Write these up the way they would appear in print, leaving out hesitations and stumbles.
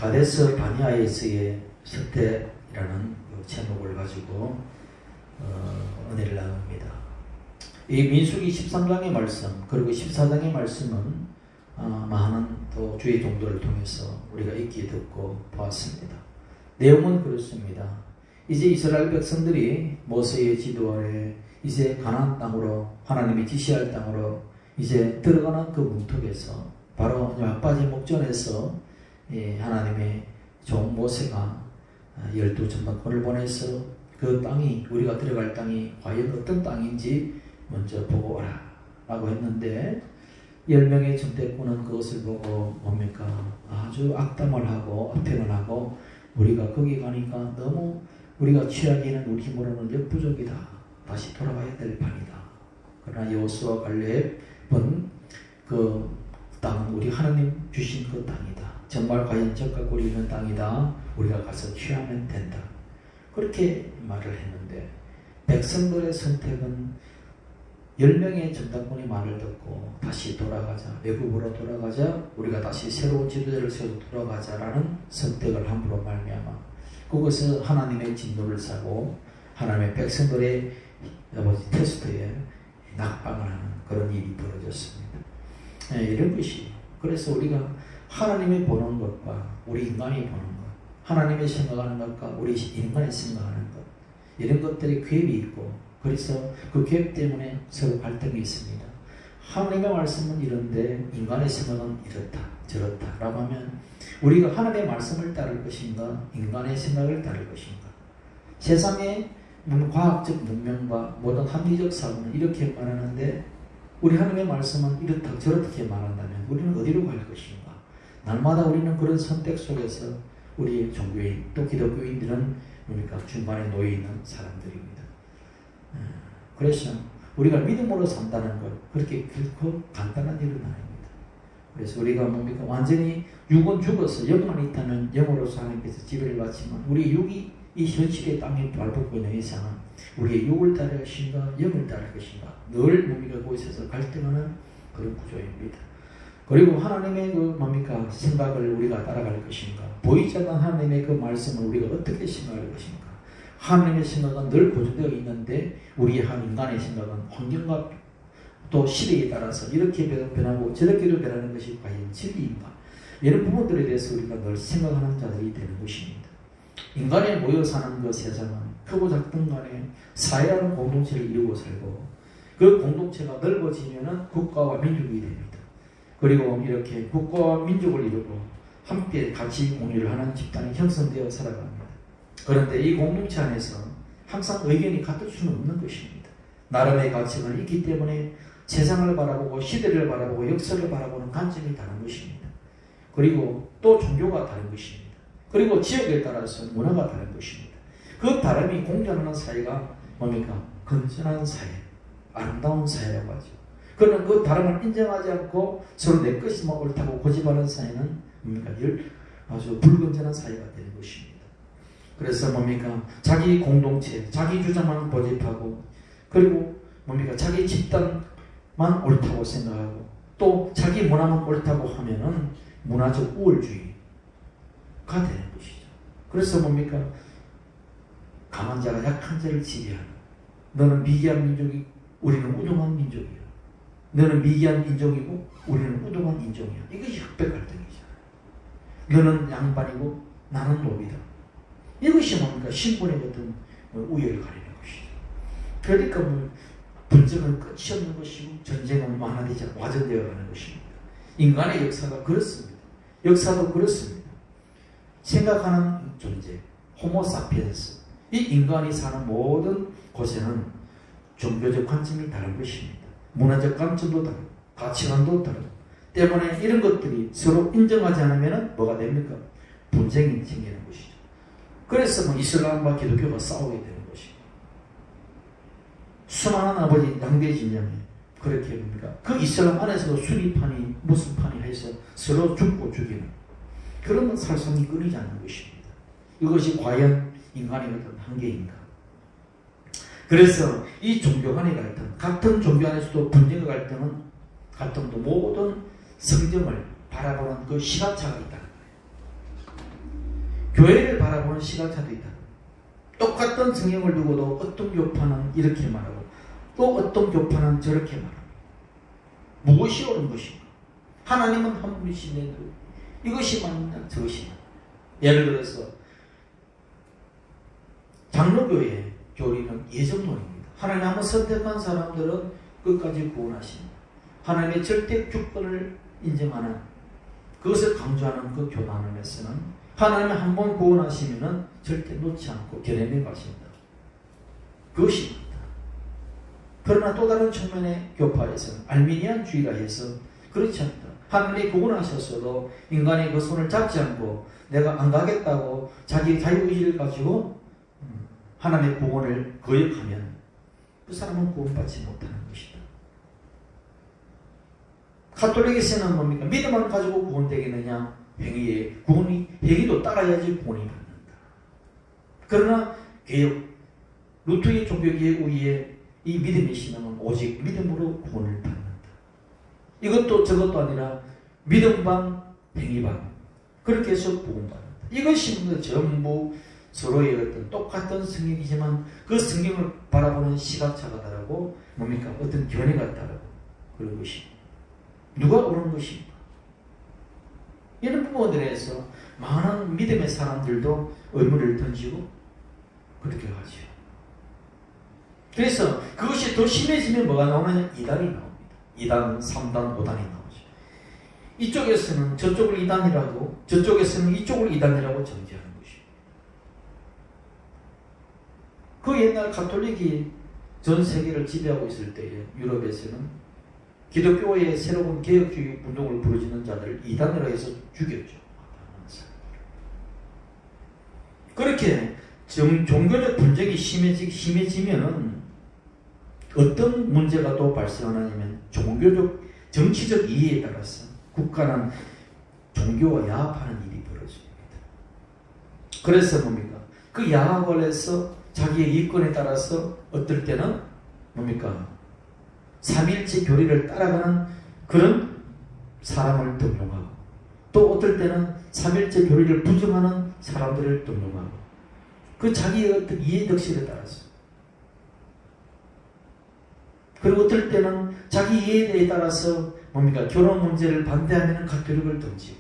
가데스 바니아에서의 선택이라는 그 제목을 가지고 은혜를 나눕니다. 이 민수기 13장의 말씀 그리고 14장의 말씀은 많은 또 주의 종들을 통해서 우리가 읽기 듣고 보았습니다. 내용은 그렇습니다. 이제 이스라엘 백성들이 모세의 지도 아래 이제 가나안 땅으로 하나님이 지시할 땅으로 이제 들어가는 그 문턱에서 바로 막바지 목전에서 하나님의 종 모세가 12전당권을 보내서 그 땅이 우리가 들어갈 땅이 과연 어떤 땅인지 먼저 보고 오라 라고 했는데 10명의 정대꾼은 그것을 보고 뭡니까? 아주 악담을 하고 악평을 하고 우리가 거기 가니까 너무 우리가 취하기에는 우리 힘으로는 역부족이다. 다시 돌아가야 될 판이다. 그러나 여호수아 갈렙은 그 땅은 우리 하나님 주신 그 땅이다. 정말 과연 적과 꿀이 있는 땅이다. 우리가 가서 취하면 된다. 그렇게 말을 했는데 백성들의 선택은 10명의 정당군의 말을 듣고 다시 돌아가자. 외국으로 돌아가자. 우리가 다시 새로운 지도자를 세워 돌아가자라는 선택을 함으로 말미암아 그것은 하나님의 진노를 사고 하나님의 백성들의 테스트에 낙방을 하는 그런 일이 벌어졌습니다. 이런 것이 그래서 우리가 하나님이 보는 것과 우리 인간이 보는 것 하나님이 생각하는 것과 우리 인간이 생각하는 것 이런 것들이 갭이 있고 그래서 그 갭 때문에 서로 갈등이 있습니다. 하나님의 말씀은 이런데 인간의 생각은 이렇다 저렇다 라고 하면 우리가 하나님의 말씀을 따를 것인가 인간의 생각을 따를 것인가 세상의 과학적 문명과 모든 합리적 사고는 이렇게 말하는데 우리 하나님의 말씀은 이렇다 저렇게 말한다면 우리는 어디로 갈 것인가 날마다 우리는 그런 선택 속에서 우리 종교인 또 기독교인들은 그러니까 중간에 놓여 있는 사람들입니다. 그래서 우리가 믿음으로 산다는 것 그렇게 결코 간단한 일은 아닙니다. 그래서 우리가 뭡니까 완전히 육은 죽어서 영만 있다면 영으로서 하나님께서 지배를 받지만 우리 육이 이 현실의 땅에 발붙고 있는 이상은 우리의 육을 따를 것인가 영을 따를 것인가 늘 뭡니까 그곳에서 갈등하는 그런 구조입니다. 그리고 하나님의 그 뭡니까 생각을 우리가 따라갈 것인가 보이지 않는 하나님의 그 말씀을 우리가 어떻게 생각할 것인가 하나님의 생각은 늘 고정되어 있는데 우리의 한 인간의 생각은 환경과 또 시대에 따라서 이렇게 변하고 저렇게도 변하는 것이 과연 진리인가 이런 부분들에 대해서 우리가 늘 생각하는 자들이 되는 것입니다. 인간이 모여 사는 그 세상은 크고 작든 간에 사회라는 공동체를 이루고 살고 그 공동체가 넓어지면 국가와 민족이 됩니다. 그리고 이렇게 국가와 민족을 이루고 함께 같이 공유를 하는 집단이 형성되어 살아갑니다. 그런데 이 공동체 안에서 항상 의견이 같을 수는 없는 것입니다. 나름의 가치가 있기 때문에 세상을 바라보고 시대를 바라보고 역사를 바라보는 관점이 다른 것입니다. 그리고 또 종교가 다른 것입니다. 그리고 지역에 따라서 문화가 다른 것입니다. 그 다름이 공존하는 사회가 뭡니까? 건전한 사회, 아름다운 사회라고 하죠. 그러나 그 다름을 인정하지 않고 서로 내 것이만 옳다고 고집하는 사회는 뭡니까? 아주 불건전한 사회가 되는 것입니다. 그래서 뭡니까? 자기 공동체, 자기 주장만 고집하고 그리고 뭡니까? 자기 집단만 옳다고 생각하고 또 자기 문화만 옳다고 하면은 문화적 우월주의가 되는 것이죠. 그래서 뭡니까? 강한 자가 약한 자를 지배하는 너는 미개한 민족이 우리는 우동한 민족이야. 너는 미개한 인종이고 우리는 우동한 인종이야. 이것이 흑백 갈등이잖아요. 너는 양반이고 나는 노비다. 이것이 뭡니까? 신분의 어떤 우열을 가리는 것이죠. 그러니까 분쟁은 끝이 없는 것이고 전쟁은 완화되지 않고 와전되어 가는 것입니다. 인간의 역사가 그렇습니다. 역사도 그렇습니다. 생각하는 존재, 호모사피엔스. 이 인간이 사는 모든 곳에는 종교적 관점이 다른 것입니다. 문화적 관점도 다르고 가치관도 다르고 때문에 이런 것들이 서로 인정하지 않으면 뭐가 됩니까? 분쟁이 생기는 것이죠. 그래서 이슬람과 기독교가 싸우게 되는 것입니다. 수많은 아버지 양대 진영이 그렇게 뭡니까? 그 이슬람 안에서도 순위판이 무슨 판이 해서 서로 죽고 죽이는 그런 살상이 끊이지 않는 것입니다. 이것이 과연 인간의 어떤 한계인가? 그래서 이 종교 간의 갈등, 같은 종교 안에서도 분쟁의 갈등도 모든 성경을 바라보는 그 시각차가 있다는 거예요. 교회를 바라보는 시각차도 있다. 똑같은 성경을 두고도 어떤 교파는 이렇게 말하고 또 어떤 교파는 저렇게 말하고 무엇이 옳은 것인가? 하나님은 한 분이신데 이것이 맞느냐 저것이 맞느냐. 예를 들어서 장로교의 교리는 예정론입니다. 하나님 한번 선택한 사람들은 끝까지 구원하십니다. 하나님의 절대 주권을 인정하는 그것을 강조하는 그 교단에서는 하나님이 한번 구원하시면 절대 놓지 않고 견해내 가십니다. 그것이 맞다. 그러나 또 다른 측면의 교파에서는 알미니안주의라 해서 그렇지 않다. 하나님이 구원하셨어도 인간의 그 손을 잡지 않고 내가 안 가겠다고 자기 자유의지를 가지고 하나님의 구원을 거역하면 그 사람은 구원받지 못하는 것이다. 가톨릭에서는 뭡니까? 믿음만 가지고 구원되겠느냐? 행위에 구원이 행위도 따라야지 구원이 받는다. 그러나 개혁 루터의 종교개혁 위에 이 믿음의 신앙은 오직 믿음으로 구원을 받는다. 이것도 저것도 아니라 믿음 반 행위 반 그렇게 해서 구원받는다. 이것이 전부 서로의 어떤 똑같은 성경이지만 그 성경을 바라보는 시각차가 다르고 뭡니까? 어떤 견해가 다르고 그런 것이 누가 옳은 것인가? 이런 부분들에서 많은 믿음의 사람들도 의문을 던지고 그렇게 하죠. 그래서 그것이 더 심해지면 뭐가 나오느냐? 이단이 나옵니다. 2단, 3단, 5단이 나오죠. 이쪽에서는 저쪽을 2단이라고 저쪽에서는 이쪽을 2단이라고 정지하는 것이에요. 그 옛날 가톨릭이 전 세계를 지배하고 있을 때에 유럽에서는 기독교의 새로운 개혁주의 운동을 부르짖는 자들을 2단으로 해서 죽였죠. 그렇게 종교적 분쟁이 심해지면은 어떤 문제가 또 발생하냐면 종교적 정치적 이해에 따라서 국가는 종교와 야합하는 일이 벌어집니다. 그래서 뭡니까? 그 야합을 해서 자기의 이권에 따라서 어떨 때는 뭡니까? 삼일체 교리를 따라가는 그런 사람을 등용하고 또 어떨 때는 삼일체 교리를 부정하는 사람들을 등용하고 그 자기의 어떤 이해덕실에 따라서 그리고 어떨 때는 자기 이해에 따라서 뭡니까? 결혼 문제를 반대하면 가톨릭을 던지고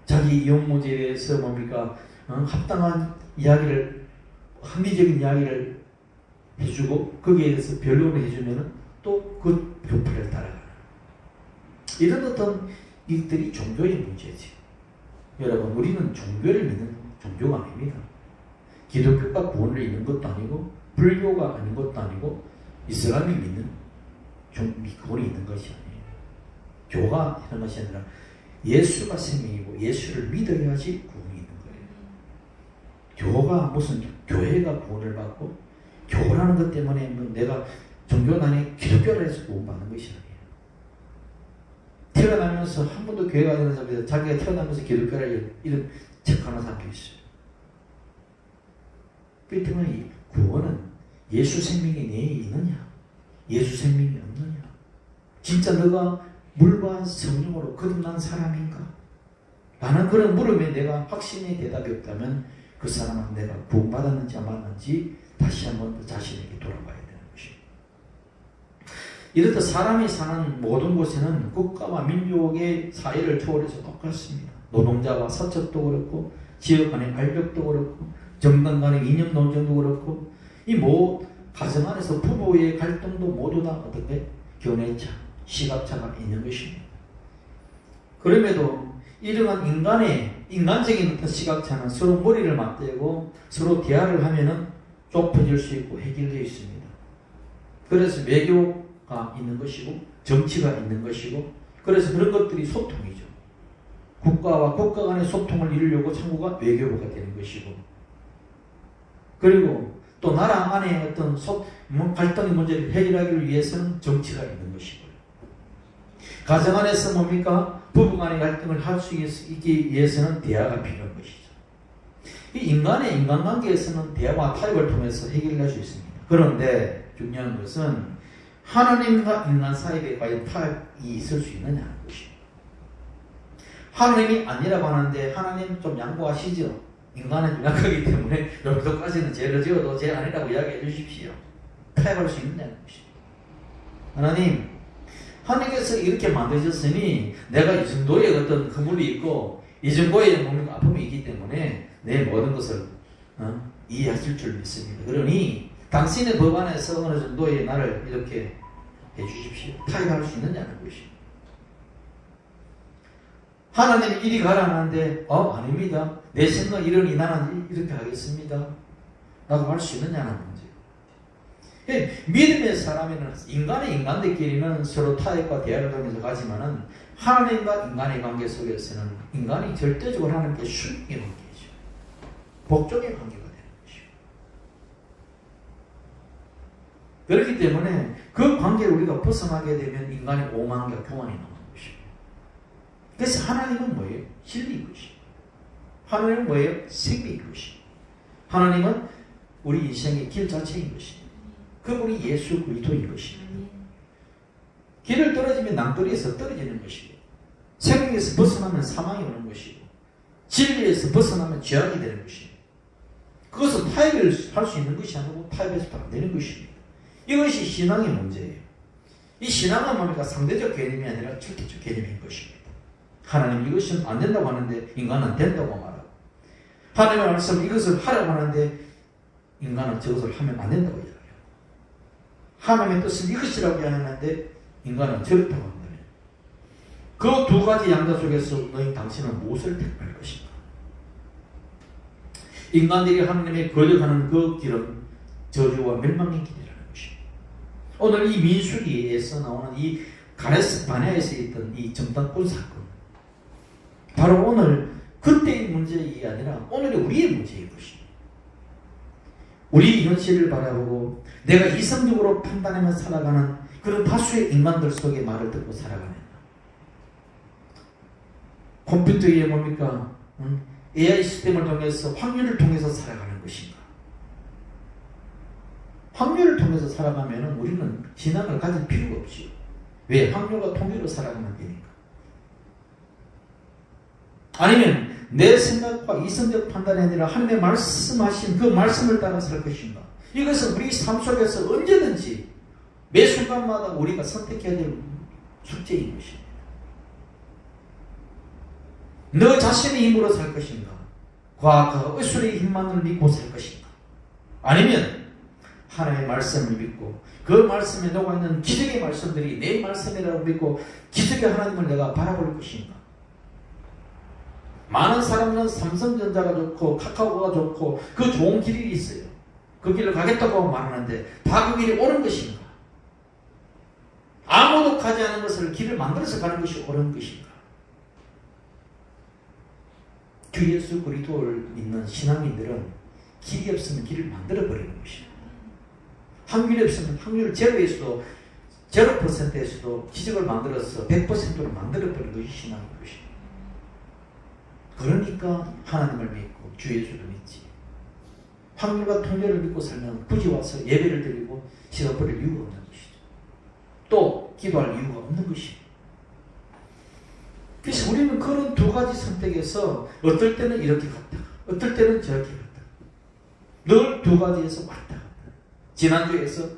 자기 이혼 문제에 대해서 뭡니까? 합당한 이야기를 합리적인 이야기를 해주고 거기에 대해서 변론을 해주면 또 그 교파를 따라가는 이런 어떤 일들이 종교의 문제지. 여러분 우리는 종교를 믿는 종교가 아닙니다. 기독교가 구원을 믿는 것도 아니고 불교가 아닌 것도 아니고 이슬람이 믿는 구원이 있는 것이 아니에요. 교가 이런 것이 아니라 예수가 생명이고 예수를 믿어야지 구원이 있는 거예요. 교가 무슨 교회가 구원을 받고 교라는 것 때문에 내가 종교단에 기독교를 해서 구원받는 것이 아니에요. 태어나면서 한 번도 교회 가는 사람이 자기가 태어나면서 기독교를 이런 책하는 사람도 있어요. 그렇기 때문에 이 구원은 예수 생명이 내에 있느냐 예수 생명이 없느냐 진짜 너가 물과 성령으로 거듭난 사람인가? 라는 그런 물음에 내가 확신의 대답이 없다면 그 사람은 내가 구원받았는지 안 받았는지 다시 한번 자신에게 돌아봐야 되는 것입니다. 이렇듯 사람이 사는 모든 곳에는 국가와 민족의 사회를 초월해서 똑같습니다. 노동자와 사척도 그렇고 지역 간의 알력도 그렇고 정당 간의 이념 논쟁도 그렇고 이 가정 안에서 부부의 갈등도 모두 다 어떻게 견해차, 시각차가 있는 것입니다. 그럼에도 이러한 인간적인 어떤 시각차는 서로 머리를 맞대고 서로 대화를 하면은 좁혀질 수 있고 해결되어 있습니다. 그래서 외교가 있는 것이고 정치가 있는 것이고 그래서 그런 것들이 소통이죠. 국가와 국가 간의 소통을 이루려고 창구가 외교부가 되는 것이고 그리고 또 나라 안에 어떤 갈등의 문제를 해결하기 위해서는 정치가 있는 것이고요. 가정 안에서 뭡니까? 부부 간의 갈등을 할 수 있기 위해서는 대화가 필요한 것이죠. 이 인간의 인간관계에서는 대화와 타협을 통해서 해결할 수 있습니다. 그런데 중요한 것은 하나님과 인간 사이에 과연 타협이 있을 수 있느냐 하는 것입니다. 하나님이 아니라고 하는데 하나님 좀 양보하시죠. 인간은 연약하기 때문에 이 정도까지는 죄를 지어도 죄 아니라고 이야기해 주십시오. 타협할 수 있느냐는 것입니다. 하나님, 하나님께서 이렇게 만드셨으니 내가 이 정도의 어떤 허물이 있고 이 정도의 몸의 아픔이 있기 때문에 내 모든 것을 이해하실 줄 믿습니다. 그러니 당신의 법 안에서 어느 정도의 나를 이렇게 해주십시오. 타협할 수 있느냐는 것입니다. 하나님이 이리 가라는데 아닙니다. 내 생각 이러니 나는 이렇게 하겠습니다. 라고 할 수 있느냐는 문제예요. 믿음의 사람에는 인간들끼리는 서로 타협과 대화를 통해서 가지만은 하나님과 인간의 관계 속에서는 인간이 절대적으로 하나님께 순종의 관계이죠. 복종의 관계가 되는 것이죠. 그렇기 때문에 그 관계를 우리가 벗어나게 되면 인간의 오만과 교만이 나오는 것입니다. 그래서 하나님은 뭐예요? 진리인 것입니다. 하나님은 뭐예요? 생명인 것입니다. 하나님은 우리 인생의 길 자체인 것입니다. 그분이 예수 그리스도인 것입니다. 길을 떨어지면 낭떠리에서 떨어지는 것이고 생명에서 벗어나면 사망이 오는 것이고 진리에서 벗어나면 죄악이 되는 것입니다. 그것은 타협을 할 수 있는 것이 아니고 타협해서도 안 되는 것입니다. 이것이 신앙의 문제예요. 이 신앙은 뭡니까? 상대적 개념이 아니라 절대적 개념인 것입니다. 하나님 이것은 안 된다고 하는데 인간은 된다고 말하고 하나님의 말씀 이것을 하라고 하는데 인간은 저것을 하면 안 된다고 이야기해요. 하나님의 뜻은 이것이라고 하는데 인간은 저렇다고 한다면 그 두 가지 양자 속에서 너희 당신은 무엇을 택할 것인가? 인간들이 하나님의 거역하는 그 길은 저주와 멸망의 길이라는 것입니다. 오늘 이 민수기에서 나오는 이 가레스 바네아에서 있던 이 정탐꾼 사건 바로 오늘 그때의 문제가 아니라 오늘의 우리의 문제인 것입니다. 우리 현실을 바라보고 내가 이성적으로 판단하며 살아가는 그런 다수의 인간들 속의 말을 듣고 살아가는 컴퓨터에 뭡니까? AI 시스템을 통해서 확률을 통해서 살아가는 것인가? 확률을 통해서 살아가면 우리는 신앙을 가질 필요가 없지요. 왜? 확률과 통계로 살아가면 되니까. 아니면 내 생각과 이성적 판단이 아니라 하나님의 말씀하신 그 말씀을 따라 살 것인가? 이것은 우리 삶 속에서 언제든지 매 순간마다 우리가 선택해야 될 숙제인 것입니다. 너 자신의 힘으로 살 것인가? 과학과 의술의 힘만을 믿고 살 것인가? 아니면 하나님의 말씀을 믿고 그 말씀에 녹아있는 기적의 말씀들이 내 말씀이라고 믿고 기적의 하나님을 내가 바라볼 것인가? 많은 사람은 삼성전자가 좋고 카카오가 좋고 그 좋은 길이 있어요. 그 길을 가겠다고 말하는데 다 그 길이 옳은 것인가? 아무도 가지 않은 것을 길을 만들어서 가는 것이 옳은 것인가? 주 예수 그리스도를 믿는 신앙인들은 길이 없으면 길을 만들어버리는 것입니다. 확률이 없으면 확률 제로에서도 0%에서도 기적을 만들어서 100%로 만들어버리는 것이 신앙인 것입니다. 그러니까 하나님을 믿고 주 예수를 믿지. 확률과 통계를 믿고 살면 굳이 와서 예배를 드리고 시간 버릴 이유가 없는 것이죠. 또 기도할 이유가 없는 것입니다. 그래서 우리는 그런 두 가지 선택에서 어떨 때는 이렇게 갔다가 어떨 때는 저렇게 갔다가 늘 두 가지에서 왔다 갔다. 지난주에서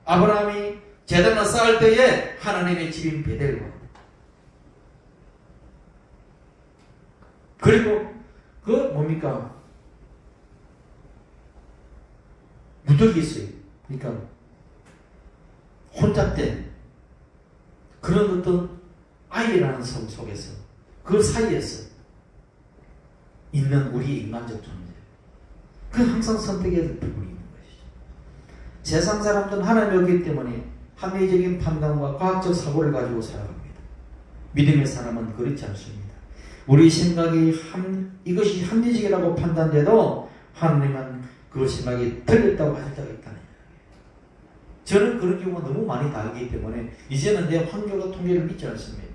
아브라함이 제단을 쌓을 때에 하나님의 집인 베델과 그리고 그 뭡니까? 무덕이 있어요. 그러니까 혼잡된 그런 어떤 아이라는 섬 속에서 그 사이에서 있는 우리의 인간적 존재. 그 항상 선택의 부분이 있는 것이죠. 세상 사람들은 하나님이 없기 때문에 합리적인 판단과 과학적 사고를 가지고 살아갑니다. 믿음의 사람은 그렇지 않습니다. 우리 생각이 이것이 합리적이라고 판단돼도 하나님은 그 생각이 틀렸다고 하실 때가 있다는 이야기예요. 저는 그런 경우가 너무 많이 다르기 때문에 이제는 내 확률과 통계를 믿지 않습니다.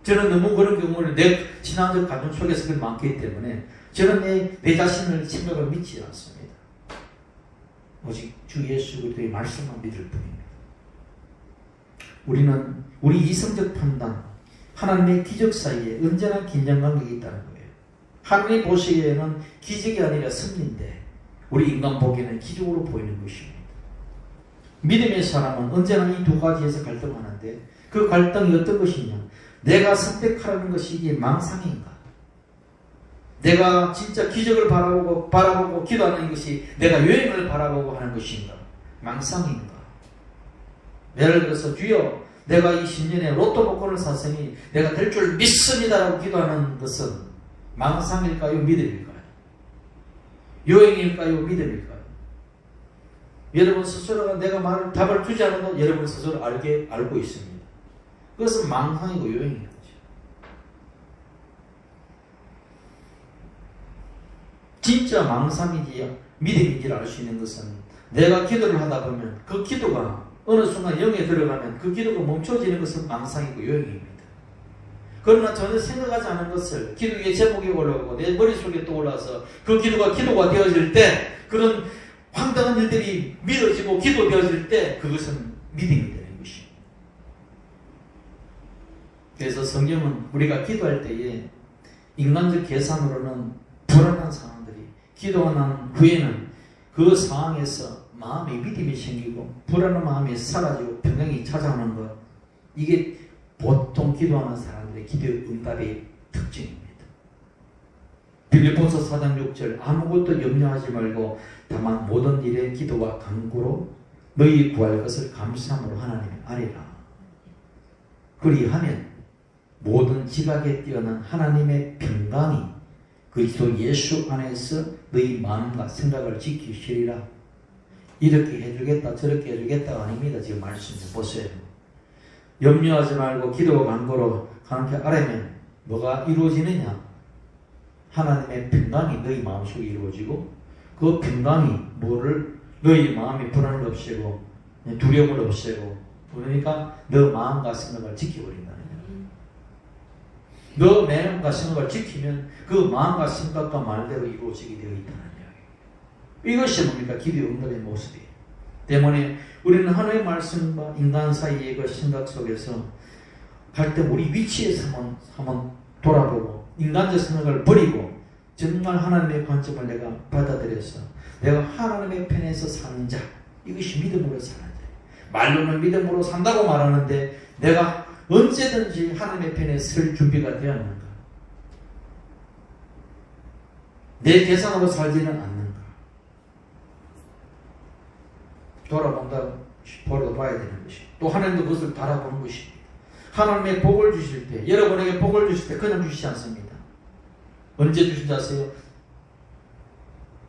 저는 너무 그런 경우를 내 신앙적 감정 속에서 그게 많기 때문에 저는 내 자신을 생각을 믿지 않습니다. 오직 주 예수 그리스도의 말씀만 믿을 뿐입니다. 우리는 우리 이성적 판단, 하나님의 기적 사이에 언제나 긴장관계가 있다는 거예요. 하나님 보시기에는 기적이 아니라 승리인데 우리 인간 보기에는 기적으로 보이는 것입니다. 믿음의 사람은 언제나 이 두 가지에서 갈등하는데 그 갈등이 어떤 것이냐? 내가 선택하라는 것이 이게 망상인가? 내가 진짜 기적을 바라보고 기도하는 것이 내가 여행을 바라보고 하는 것인가? 망상인가? 예를 들어서 주여 내가 이 10년에 로또 복권을 샀으니 내가 될 줄 믿습니다라고 기도하는 것은 망상일까요? 믿음일까요? 여행일까요? 믿음일까요? 여러분 스스로가 내가 답을 주지 않아도 여러분 스스로 알고 있습니다. 그것은 망상이고 여행인 거죠. 진짜 망상인지 믿음인지를 알 수 있는 것은 내가 기도를 하다 보면 그 기도가 어느 순간 영에 들어가면 그 기도가 멈춰지는 것은 망상이고 여행입니다. 그러나 전혀 생각하지 않은 것을 기도의 제목이 올라오고 내 머릿속에 떠올라서 그 기도가 되어질 때 그런 황당한 일들이 믿어지고 기도되어질 때 그것은 믿음이 되는 것입니다. 그래서 성경은 우리가 기도할 때에 인간적 계산으로는 불안한 상황들이 기도가 난 후에는 그 상황에서 마음의 믿음이 생기고 불안한 마음이 사라지고 평강이 찾아오는 것, 이게 보통 기도하는 사람들의 기도 응답의 특징입니다. 빌립보서 4장 6절 아무것도 염려하지 말고 다만 모든 일에 기도와 간구로 너희 구할 것을 감사함으로 하나님의 아뢰라. 그리하면 모든 지각에 뛰어난 하나님의 평강이 그리스도 예수 안에서 너희 마음과 생각을 지키시리라. 이렇게 해주겠다 저렇게 해주겠다가 아닙니다. 지금 말씀해 보세요. 염려하지 말고 기도와 간구로 하나님께 아뢰면 뭐가 이루어지느냐? 하나님의 평강이 너희 마음속에 이루어지고 그 평강이 너희 마음의 불안을 없애고 두려움을 없애고 그러니까 너 마음과 생각을 지켜버린다는 거예요. 너 마음과 생각을 지키면 그 마음과 생각과 말대로 이루어지게 되어 있다는 이것이 뭡니까? 기도의 응답의 모습이에요. 때문에 우리는 하나님의 말씀과 인간 사이의 그 생각 속에서 갈 때 우리 위치에서 한번 돌아보고 인간적 생각을 버리고 정말 하나님의 관점을 내가 받아들여서 내가 하나님의 편에서 사는 자, 이것이 믿음으로 사는 자. 말로는 믿음으로 산다고 말하는데 내가 언제든지 하나님의 편에 설 준비가 되었는가? 내 계산으로 살지는 않는가? 돌아봐야 되는 것이 또 하나님도 그것을 바라보는 것입니다. 하나님의 복을 주실 때 여러분에게 복을 주실 때 그냥 주시지 않습니다. 언제 주신지 아세요?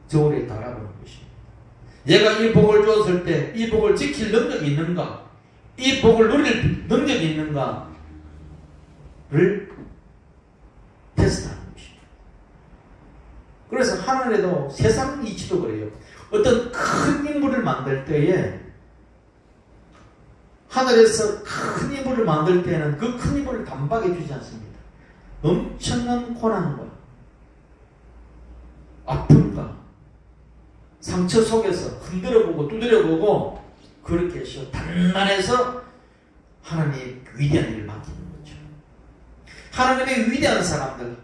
저울에 달아보는 것입니다. 얘가 이 복을 주었을 때 이 복을 지킬 능력이 있는가? 이 복을 누릴 능력이 있는가를 테스트하는 것입니다. 그래서 하늘에도 세상 이치도 그래요. 어떤 큰 인물을 만들 때에 하늘에서 큰 인물을 만들 때는 그 큰 인물을 단박에 주지 않습니다. 엄청난 고난과 아픔과 상처 속에서 흔들어보고 두드려보고 그렇게 해서 단단해서 하나님의 위대한 일을 맡기는 거죠. 하나님의 위대한 사람들,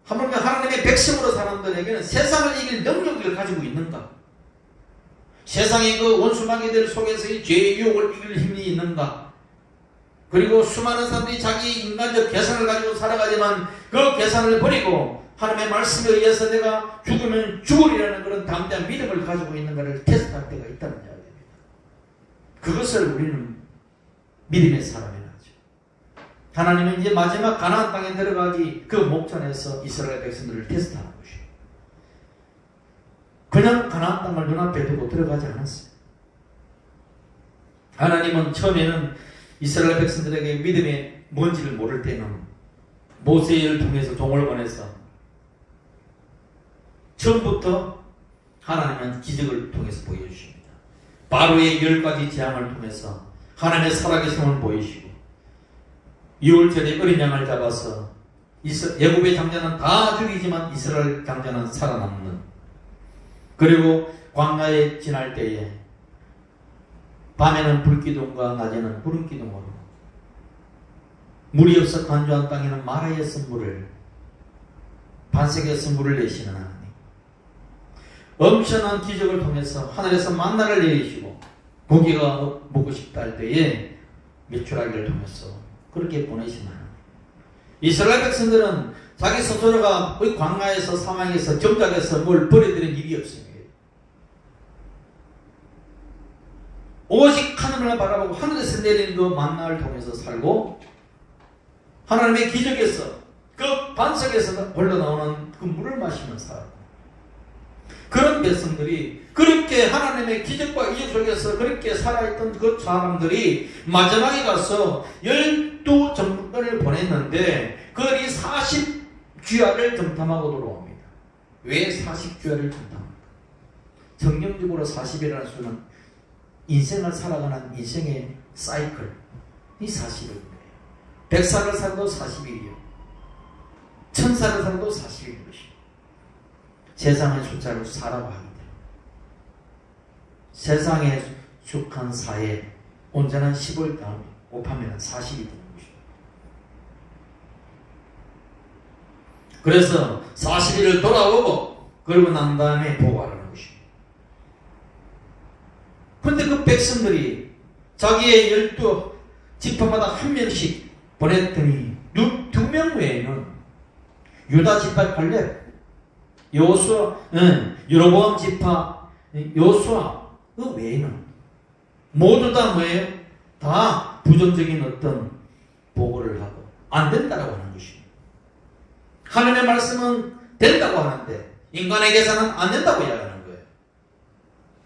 하물며 하나님의 백성으로 사람들에게는 세상을 이길 능력을 가지고 있는가? 세상의 그 원수마귀들 속에서의 죄의 유혹을 이길 힘이 있는가? 그리고 수많은 사람들이 자기 인간적 계산을 가지고 살아가지만 그 계산을 버리고 하나님의 말씀에 의해서 내가 죽으면 죽으리라는 그런 담대한 믿음을 가지고 있는가를 테스트할 때가 있다는 이야기입니다. 그것을 우리는 믿음의 사람이라 하죠. 하나님은 이제 마지막 가나안 땅에 들어가기 그 목전에서 이스라엘 백성들을 테스트하는 것이에요. 그냥 가나안 땅을 눈앞에 두고 들어가지 않았어요. 하나님은 처음에는 이스라엘 백성들에게 믿음의 뭔지를 모를 때는 모세를 통해서 종을 보내서 처음부터 하나님은 기적을 통해서 보여주십니다. 바로의 10가지 재앙을 통해서 하나님의 살아계심을 보이시고 6월절에 어린 양을 잡아서 애굽의 장자는 다 죽이지만 이스라엘 장자는 살아남는, 그리고 광야에 지날 때에 밤에는 불기둥과 낮에는 구름기둥으로 물이 없어 간조한 땅에는 마라의 선물을 반석에서 물을 내시는 하나님, 엄청난 기적을 통해서 하늘에서 만나를 내리시고 고기가 먹고 싶다 할 때에 밀주라기를 통해서 그렇게 보내신 하나님. 이스라엘 백성들은 자기 스스로가 거의 광야에서 사망에서 경작에서 뭘 버려드린 일이 없습니다. 오직 하늘을 바라보고 하늘에서 내리는 그 만나를 통해서 살고 하나님의 기적에서 그 반석에서 흘러나오는 그 물을 마시며 살고, 그런 백성들이 그렇게 하나님의 기적과 이적 속에서 그렇게 살아있던 그 사람들이 마지막에 가서 12정권을 보냈는데 그들이 40주야를 정탐하고 돌아옵니다. 왜 40주야를 정탐합니까? 정경적으로 40이라는 수는 인생을 살아가는 인생의 사이클, 이 40일이에요. 100살을 살아도 40일이요. 1000살을 살아도 40일인 것이요. 세상의 숫자를 사라고 하기 때문에 세상에 속한 사에 온전한 10을 곱하면 40이 되는 것이요. 그래서 40일을 돌아오고 그러고 난 다음에 보고하라는 것이요. 그런데 그 백성들이 자기의 12지파마다 한 명씩 보냈더니 2명 외에는 유다 지파 갈렙, 여호수아, 여로보암 지파 여호수아 그 외에는 모두 다 뭐예요? 다 부정적인 어떤 보고를 하고 안 된다라고 하는 것입니다. 하나님의 말씀은 된다고 하는데 인간의 계산은 안 된다고 이야기하는 거예요.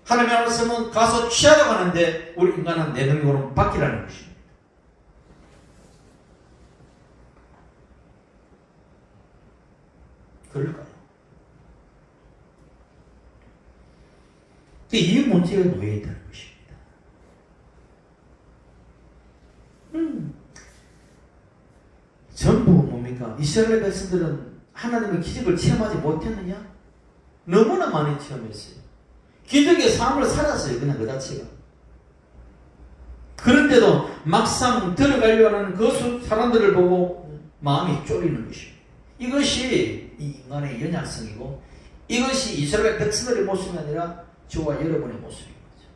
하나님의 말씀은 가서 취하라고 하는데 우리 인간은 내 능력으로 바뀌라는 것입니다. 그럴까요? 이 문제가 놓여 있다는 것입니다. 전부 뭡니까? 이스라엘 백성들은 하나님의 기적을 체험하지 못했느냐? 너무나 많이 체험했어요. 기적의 삶을 살았어요. 그냥 그 자체가. 그런데도 막상 들어가려고 하는 그 사람들을 보고 마음이 쫄리는 것입니다. 이것이 이 인간의 연약성이고 이것이 이스라엘 백성들의 모습이 아니라 저와 여러분의 모습인 거죠.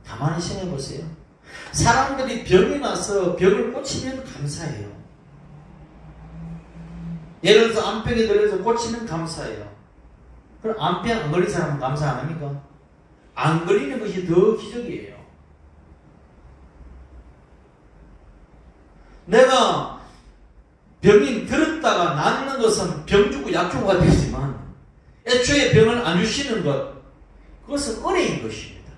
가만히 생각해 보세요. 사람들이 병이 나서 병을 고치면 감사해요. 예를 들어서 암병이 들어서 고치면 감사해요. 그럼 암병 안 걸린 사람은 감사 안 합니까? 안 걸리는 것이 더 기적이에요. 내가 병이 들었다가 낫는 것은 병 주고 약 주고가 되지만 애초에 병을 안 주시는 것, 그것은 은혜인 것입니다.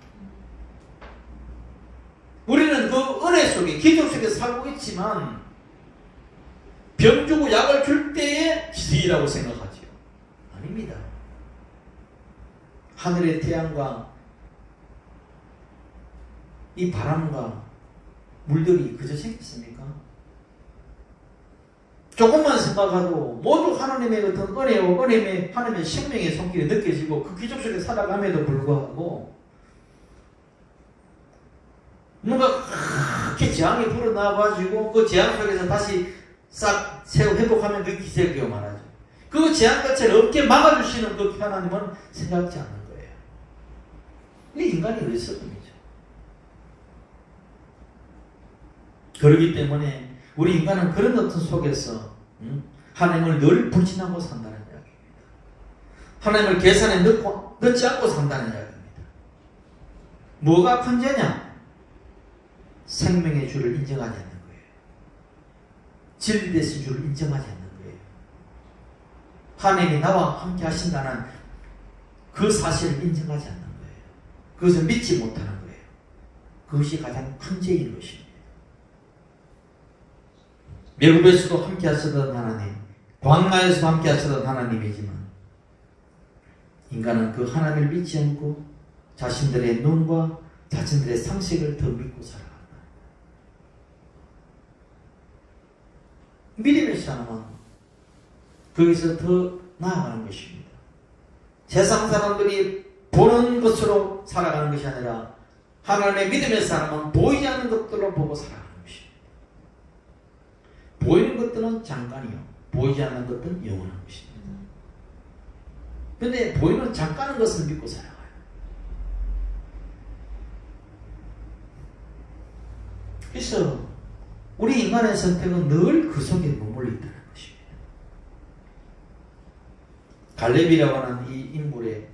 우리는 그 은혜 속에 기적 속에 살고 있지만 병 주고 약을 줄 때의 기적이라고 생각하죠. 아닙니다. 하늘의 태양과 이 바람과 물들이 그저 생겼습니까? 조금만 생각하고 모두 하나님의 어떤 은혜와 하나님의 생명의 손길이 느껴지고 그 기적 속에 살아감에도 불구하고 뭔가 그렇게 재앙이 불어나가지고 그 재앙 속에서 다시 싹 회복하면 그 기적이요 말하죠. 그 재앙 자체를 없게 막아주시는 그 하나님은 생각지 않는 거예요. 이 인간이 어리석음이죠. 그렇기 때문에 우리 인간은 그런 어떤 속에서 하나님을 늘 불신하고 산다는 이야기입니다. 하나님을 계산에 넣지 않고 산다는 이야기입니다. 뭐가 문제냐? 생명의 주를 인정하지 않는 거예요. 진리 되신 주를 인정하지 않는 거예요. 하나님이 나와 함께 하신다는 그 사실을 인정하지 않는 거예요. 그것을 믿지 못하는 거예요. 그것이 가장 큰 죄인 것입니다. 미국에서도 함께 하시던 하나님, 광야에서도 함께 하시던 하나님이지만 인간은 그 하나님을 믿지 않고 자신들의 눈과 자신들의 상식을 더 믿고 살아간다. 믿음의 사람은 거기서 더 나아가는 것입니다. 세상 사람들이 보는 것으로 살아가는 것이 아니라 하나님의 믿음의 사람은 보이지 않는 것들로 보고 살아가는 것입니다. 보이는 것들은 잠깐이요. 보이지 않는 것들은 영원한 것입니다. 근데 보이는 잠깐인 것을 믿고 살아가요. 그래서 우리 인간의 선택은 늘 그 속에 머물러 있다는 것입니다. 갈렙이라고 하는 이 인물의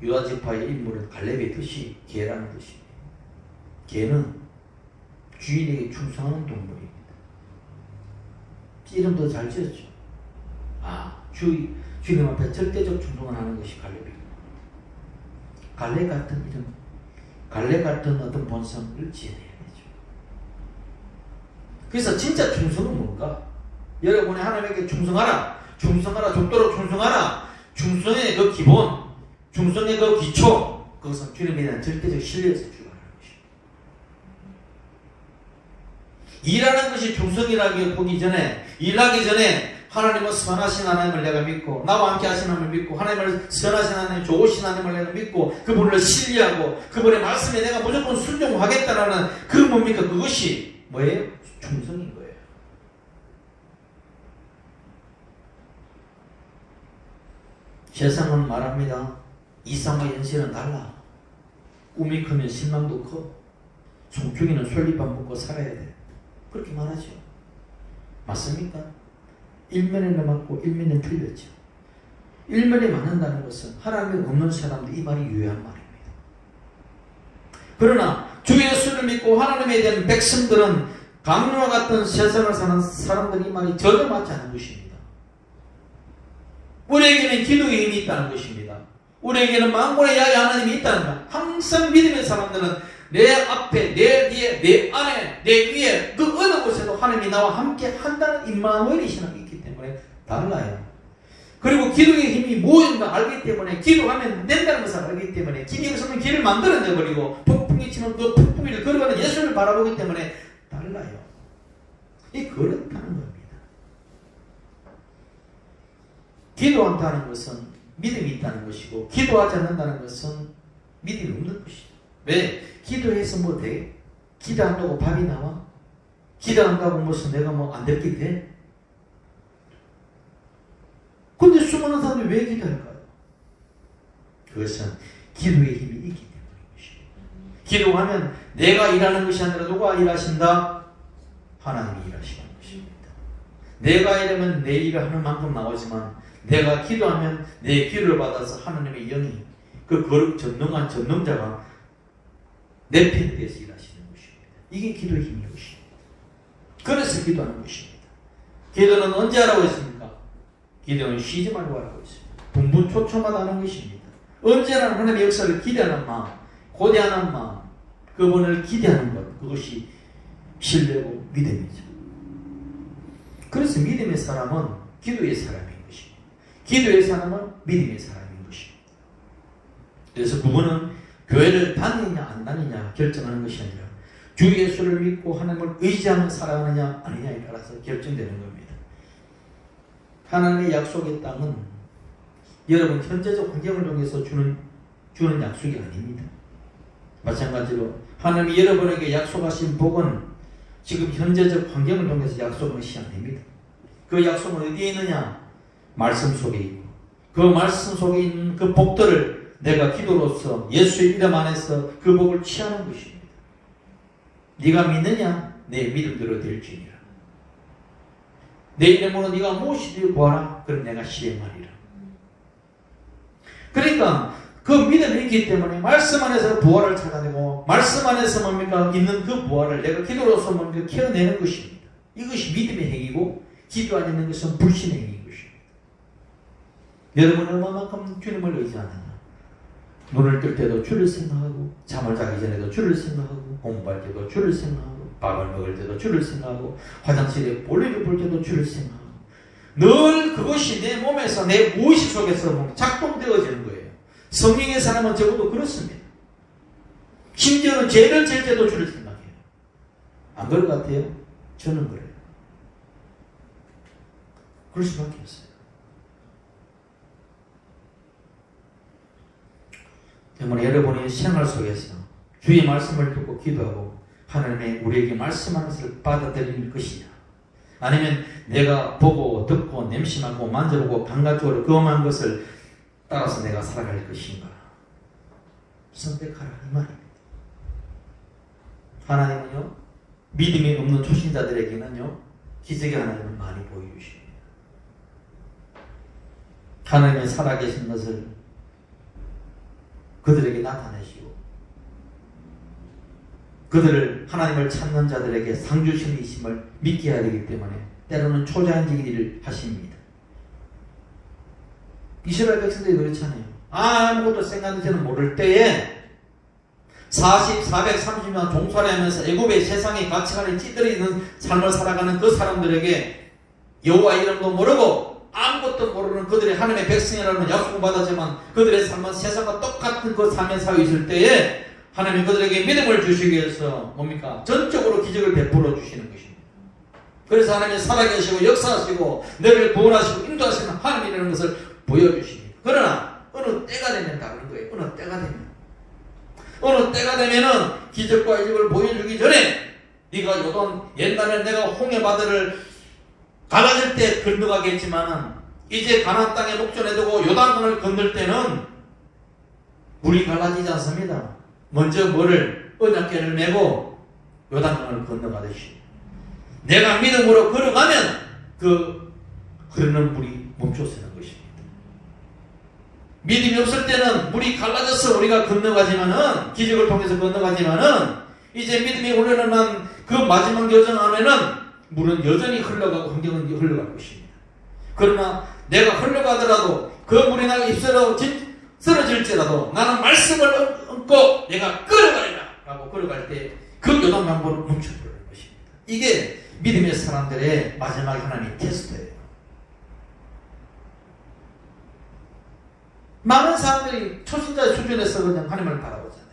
유다지파의 인물은 갈렙의 뜻이 개라는 뜻입니다. 개는 주인에게 충성하는 동물입니다. 이름도 잘 지었죠. 주님 앞에 절대적 충성을 하는 것이 갈렙이고, 갈렙 같은 이름, 갈렙 같은 어떤 본성을 지어내야 되죠. 그래서 진짜 충성은 뭔가? 여러분이 하나님에게 충성하라, 죽도록 충성하라. 충성의 그 기본, 충성의 그 기초, 그것은 주님에 대한 절대적 신뢰에서 출발하는 것입니다. 일하는 것이 충성이라고 보기 전에, 일하기 전에 하나님은 선하신 하나님을 내가 믿고, 나와 함께 하신 하나님을 믿고, 하나님을 선하신 하나님, 좋으신 하나님을 내가 믿고, 그분을 신뢰하고, 그분의 말씀에 내가 무조건 순종하겠다라는 그 뭡니까? 그것이 뭐예요? 충성인 거예요. 세상은 말합니다. 이상과 현실은 달라. 꿈이 크면 신망도 커. 송충이는 솔잎밥 먹고 살아야 돼. 그렇게 말하죠. 맞습니까? 일면에는 맞고 일면에는 틀렸죠. 일면에 맞는다는 것은 하나님이 없는 사람들 이 말이 유효한 말입니다. 그러나 주 예수를 믿고 하나님에 대한 백성들은 강류와 같은 세상을 사는 사람들 이 말이 전혀 맞지 않은 것입니다. 우리에게는 기도의 힘이 있다는 것입니다. 우리에게는 만군의 야훼 하나님이 있다는 것. 항상 믿음의 사람들은 내 앞에, 내 뒤에, 내 안에, 내 위에 그 어느 곳에도 하나님이 나와 함께 한다는 임마누엘의 신앙이 있기 때문에 달라요. 그리고 기도의 힘이 무엇인가 알기 때문에, 기도하면 된다는 것을 알기 때문에, 기도에 서는 길을 만들어내 버리고 폭풍이 치는 그 폭풍이를 걸어가는 예수를 바라보기 때문에 달라요. 이 그렇다는 겁니다. 기도한다는 것은 믿음이 있다는 것이고, 기도하지 않는다는 것은 믿음이 없는 것이죠. 왜? 기도해서 뭐 돼? 기도한다고 밥이 나와? 기도한다고 무슨 내가 뭐 안 될 게 돼? 근데 수많은 사람들이 왜 기도할까요? 그것은 기도의 힘이 있기 때문인 것입니다. 기도하면 내가 일하는 것이 아니라 누가 일하신다? 하나님이 일하시는 것입니다. 내가 일하면 내 일을 하는 만큼 나오지만, 내가 기도하면 내 기도를 받아서 하나님의 영이, 그 거룩 전능한 전능자가 내 편에 대해서 일하시는 것입니다. 이게 기도의 힘인 것입니다. 그래서 기도하는 것입니다. 기도는 언제 하라고 했습니까? 기도는 쉬지 말고 하라고 했습니다. 분분초초마다 하는 것입니다. 언제나 하나님의 역사를 기대하는 마음, 고대하는 마음, 그분을 기대하는 것, 그것이 신뢰고 믿음이죠. 그래서 믿음의 사람은 기도의 사람인 것입니다. 기도의 사람은 믿음의 사람인 것입니다. 그래서 그분은 교회를 다니느냐 안 다니냐 결정하는 것이 아니라 주 예수를 믿고 하나님을 의지하며 살아가느냐 아니냐에 따라서 결정되는 겁니다. 하나님의 약속의 땅은 여러분 현재적 환경을 통해서 주는 약속이 아닙니다. 마찬가지로 하나님이 여러분에게 약속하신 복은 지금 현재적 환경을 통해서 약속하는 것이 아닙니다. 그 약속은 어디에 있느냐? 말씀 속에 있고, 그 말씀 속에 있는 그 복들을 내가 기도로서 예수의 이름 안에서 그 복을 취하는 것입니다. 네가 믿느냐? 내 믿음대로 될지니라. 내 이름으로 네가 무엇이든지 구하라. 그럼 내가 시행하리라. 그러니까 그 믿음이 있기 때문에 말씀 안에서 부활을 찾아내고, 말씀 안에서 뭡니까? 있는 그 부활을 내가 기도로서 뭡니까? 키워내는 것입니다. 이것이 믿음의 행위고, 기도하지 않는 것은 불신의 행위인 것입니다. 여러분은 얼마만큼 주님을 의지하느냐? 눈을 뜰 때도 주를 생각하고, 잠을 자기 전에도 주를 생각하고, 공부할 때도 주를 생각하고, 밥을 먹을 때도 주를 생각하고, 화장실에 볼일을 볼 때도 주를 생각하고, 늘 그것이 내 몸에서, 내 무의식 속에서 작동되어지는 거예요. 성령의 사람은 적어도 그렇습니다. 심지어는 죄를 질 때도 주를 생각해요. 안 그럴 것 같아요? 저는 그래요. 그럴 수밖에 없어요. 때문에 여러분의 생활 속에서 주의 말씀을 듣고 기도하고 하나님의 우리에게 말씀하는 것을 받아들일 것이냐, 아니면 내가 보고 듣고 냄새맡고 만져보고 감각적으로 경험한 것을 따라서 내가 살아갈 것인가? 선택하라 이 말입니다. 하나님은요 믿음이 없는 초신자들에게는요 기적의 하나님을 많이 보여주십니다. 하나님의 살아계신 것을 그들에게 나타내시고 그들을 하나님을 찾는 자들에게 상 주시는 이심을 믿게 해야 되기 때문에 때로는 초자연적인 하십니다. 이스라엘 백성들이 그렇잖아요. 아무것도 생각지는 모를 때에 430년 종살이하면서 애굽의 세상의 가치관에 찌들어있는 삶을 살아가는 그 사람들에게 여호와 이름도 모르고 아무것도 모르는 그들의 하나님의 백성이라는 약속을 받았지만 그들의 삶은 세상과 똑같은 그 삶에 살고 있을 때에 하나님이 그들에게 믿음을 주시기 위해서 뭡니까? 전적으로 기적을 베풀어 주시는 것입니다. 그래서 하나님이 살아계시고 역사하시고 너를 구원하시고 인도하시는 하나님이라는 것을 보여주십니다. 그러나 어느 때가 되면 다른 거예요. 어느 때가 되면은 기적과 이적을 보여주기 전에 네가 요단 옛날에 내가 홍해바다를 갈라질 때 건너가겠지만은 이제 가나안 땅에 목전에 두고 요단강을 건널 때는 물이 갈라지지 않습니다. 먼저 뭐를 언약궤를 메고 요단강을 건너가듯이 내가 믿음으로 걸어가면 그 흐르는 물이 멈춰서는 것입니다. 믿음이 없을 때는 물이 갈라져서 우리가 건너가지만은 기적을 통해서 건너가지만은 이제 믿음이 올려놓은 그 마지막 여정 안에는 물은 여전히 흘러가고 환경은 흘러갈 것입니다. 그러나 내가 흘러가더라도 그 물이 나가 입술로 쓰러질지라도 나는 말씀을 얹고 내가 걸어가리라 라고 걸어갈 때 그 요단강물을 멈춰버리는 것입니다. 이게 믿음의 사람들의 마지막 하나님의 테스트예요. 많은 사람들이 초신자의 수준에서 그냥 하나님을 바라보잖아요.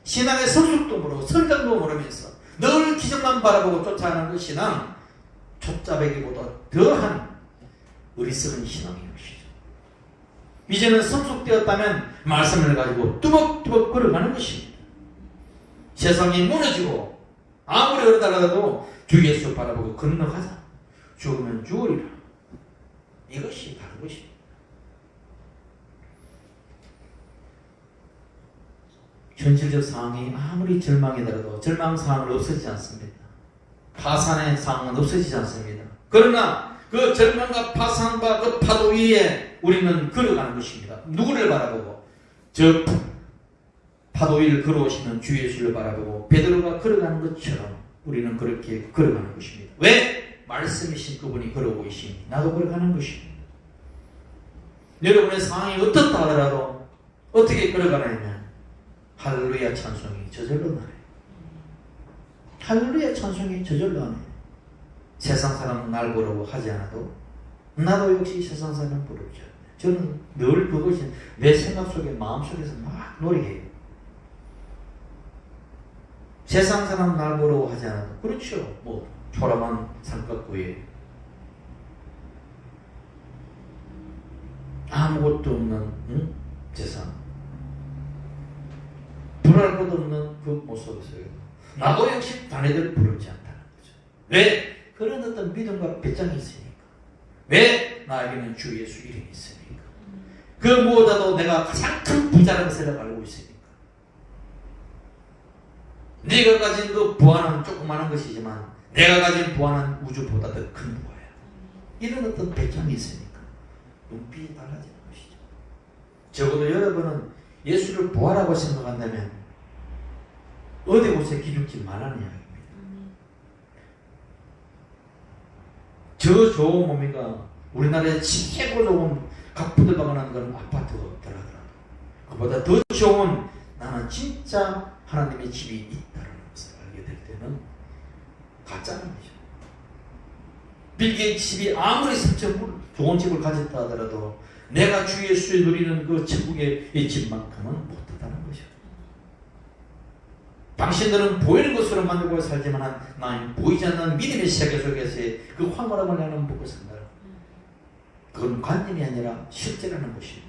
신앙의 성숙도 모르고 성장도 모르면서 늘 기적만 바라보고 쫓아가는 그 신앙, 족자배기보다 더한 어리석은 신앙인 것이죠. 이제는 성숙되었다면 말씀을 가지고 뚜벅뚜벅 걸어가는 것입니다. 세상이 무너지고 아무리 어려다가도 주 예수 바라보고 건너가자. 죽으면 죽으리라. 이것이 다른 것입니다. 현실적 상황이 아무리 절망이더라도 절망 상황은 없어지지 않습니다. 파산의 상황은 없어지지 않습니다. 그러나 그 절망과 파산과 그 파도 위에 우리는 걸어가는 것입니다. 누구를 바라보고? 저 파도 위를 걸어오시는 주 예수를 바라보고 베드로가 걸어가는 것처럼 우리는 그렇게 걸어가는 것입니다. 왜? 말씀이신 그분이 걸어오고 계시니 나도 걸어가는 것입니다. 여러분의 상황이 어떻다 하더라도 어떻게 걸어가느냐? 할렐루야 찬송이 저절로 나네. 할렐루야 찬송이 저절로 나네. 세상 사람은 날 부르고 하지 않아도 나도 역시 세상 사람은 부르지 않네. 저는 늘 그것이 내 생각 속에 마음 속에서 막 노래해요. 세상 사람 날 부르고 하지 않아도 그렇죠. 뭐 초라한 삼각구에 아무것도 없는 세상 불알 것도 없는 그 모습에서요. 나도 역시 자네들 부르지 않다는 거죠. 왜? 그런 어떤 믿음과 배짱이 있으니까. 왜? 나에게는 주 예수 이름이 있으니까. 그 무엇보다도 내가 가장 큰 부자라는 것을 알고 있으니까. 네가 가진 그 부활은 조그마한 것이지만 내가 가진 부활은 우주보다 더 큰 부활이야. 이런 어떤 배짱이 있으니까 눈빛이 달라지는 것이죠. 적어도 여러분은 예수를 부활하고 생각한다면 어디 곳에 기죽지 말라는 이야기입니다. 저 좋은 뭡니까? 우리나라에 최고 좋은 각부들방하는 그런 아파트가 없더라도 그보다 더 좋은 나는 진짜 하나님의 집이 있다는 것을 알게 될 때는 가짜는 거죠. 빌 게이츠 집이 아무리 좋은 집을 가졌다 하더라도 내가 주 예수에 누리는 그 천국의 이 집만큼은 못하다는 거죠. 당신들은 보이는 것으로 만들고 살지만 나는 보이지 않는 믿음의 세계 속에서의 그 황홀함을 나는 보고 산다. 그건 관념이 아니라 실제라는 것입니다.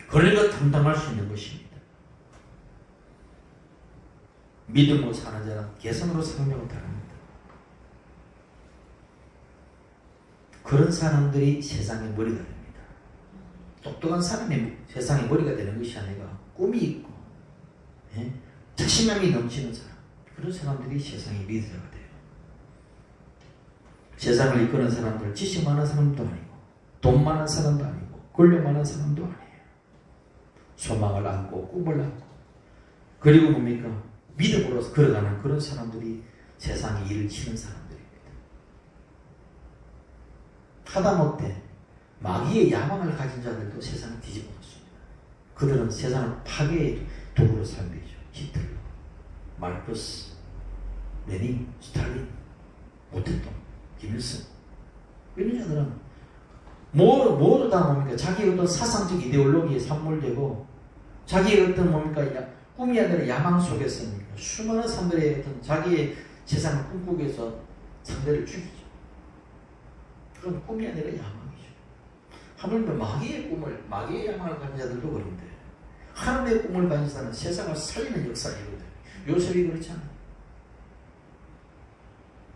그러니까 담당할 수 있는 것입니다. 믿음으로 사는 자는 개성으로 사는 자와 다릅니다. 그런 사람들이 세상의 머리가 됩니다. 똑똑한 사람이 세상의 머리가 되는 것이 아니라 꿈이 있고 자신감이 넘치는 사람, 그런 사람들이 세상의 리더가 돼요. 세상을 이끄는 사람들, 지식 많은 사람도 아니고 돈 많은 사람도 아니고 권력 많은 사람도 아니에요. 소망을 안고 꿈을 안고 그리고 뭡니까? 믿음으로서 걸어가는 그런 사람들이 세상에 일을 치는 사람들입니다. 하다못해 마귀의 야망을 가진 자들도 세상을 뒤집어 놓습니다. 그들은 세상을 파괴의 도구로 사용되죠. 히틀러, 마르크스, 레닌, 스탈린, 모택동, 김일성 이런 자들은 모두 다 뭡니까? 자기의 어떤 사상적 이데올로기에 산물되고 자기의 어떤 뭡니까? 꿈이 아니라 야망 속에서 수많은 사람들의 어떤 자기의 세상을 꿈꾸기 위해서 상대를 죽이죠. 그건 꿈이 아니라 야망이죠. 하물며 마귀의 야망을 가진 자들도 그런데 하나님의 꿈을 가진 자는 세상을 살리는 역사이거든요. 요셉이 그렇잖아요.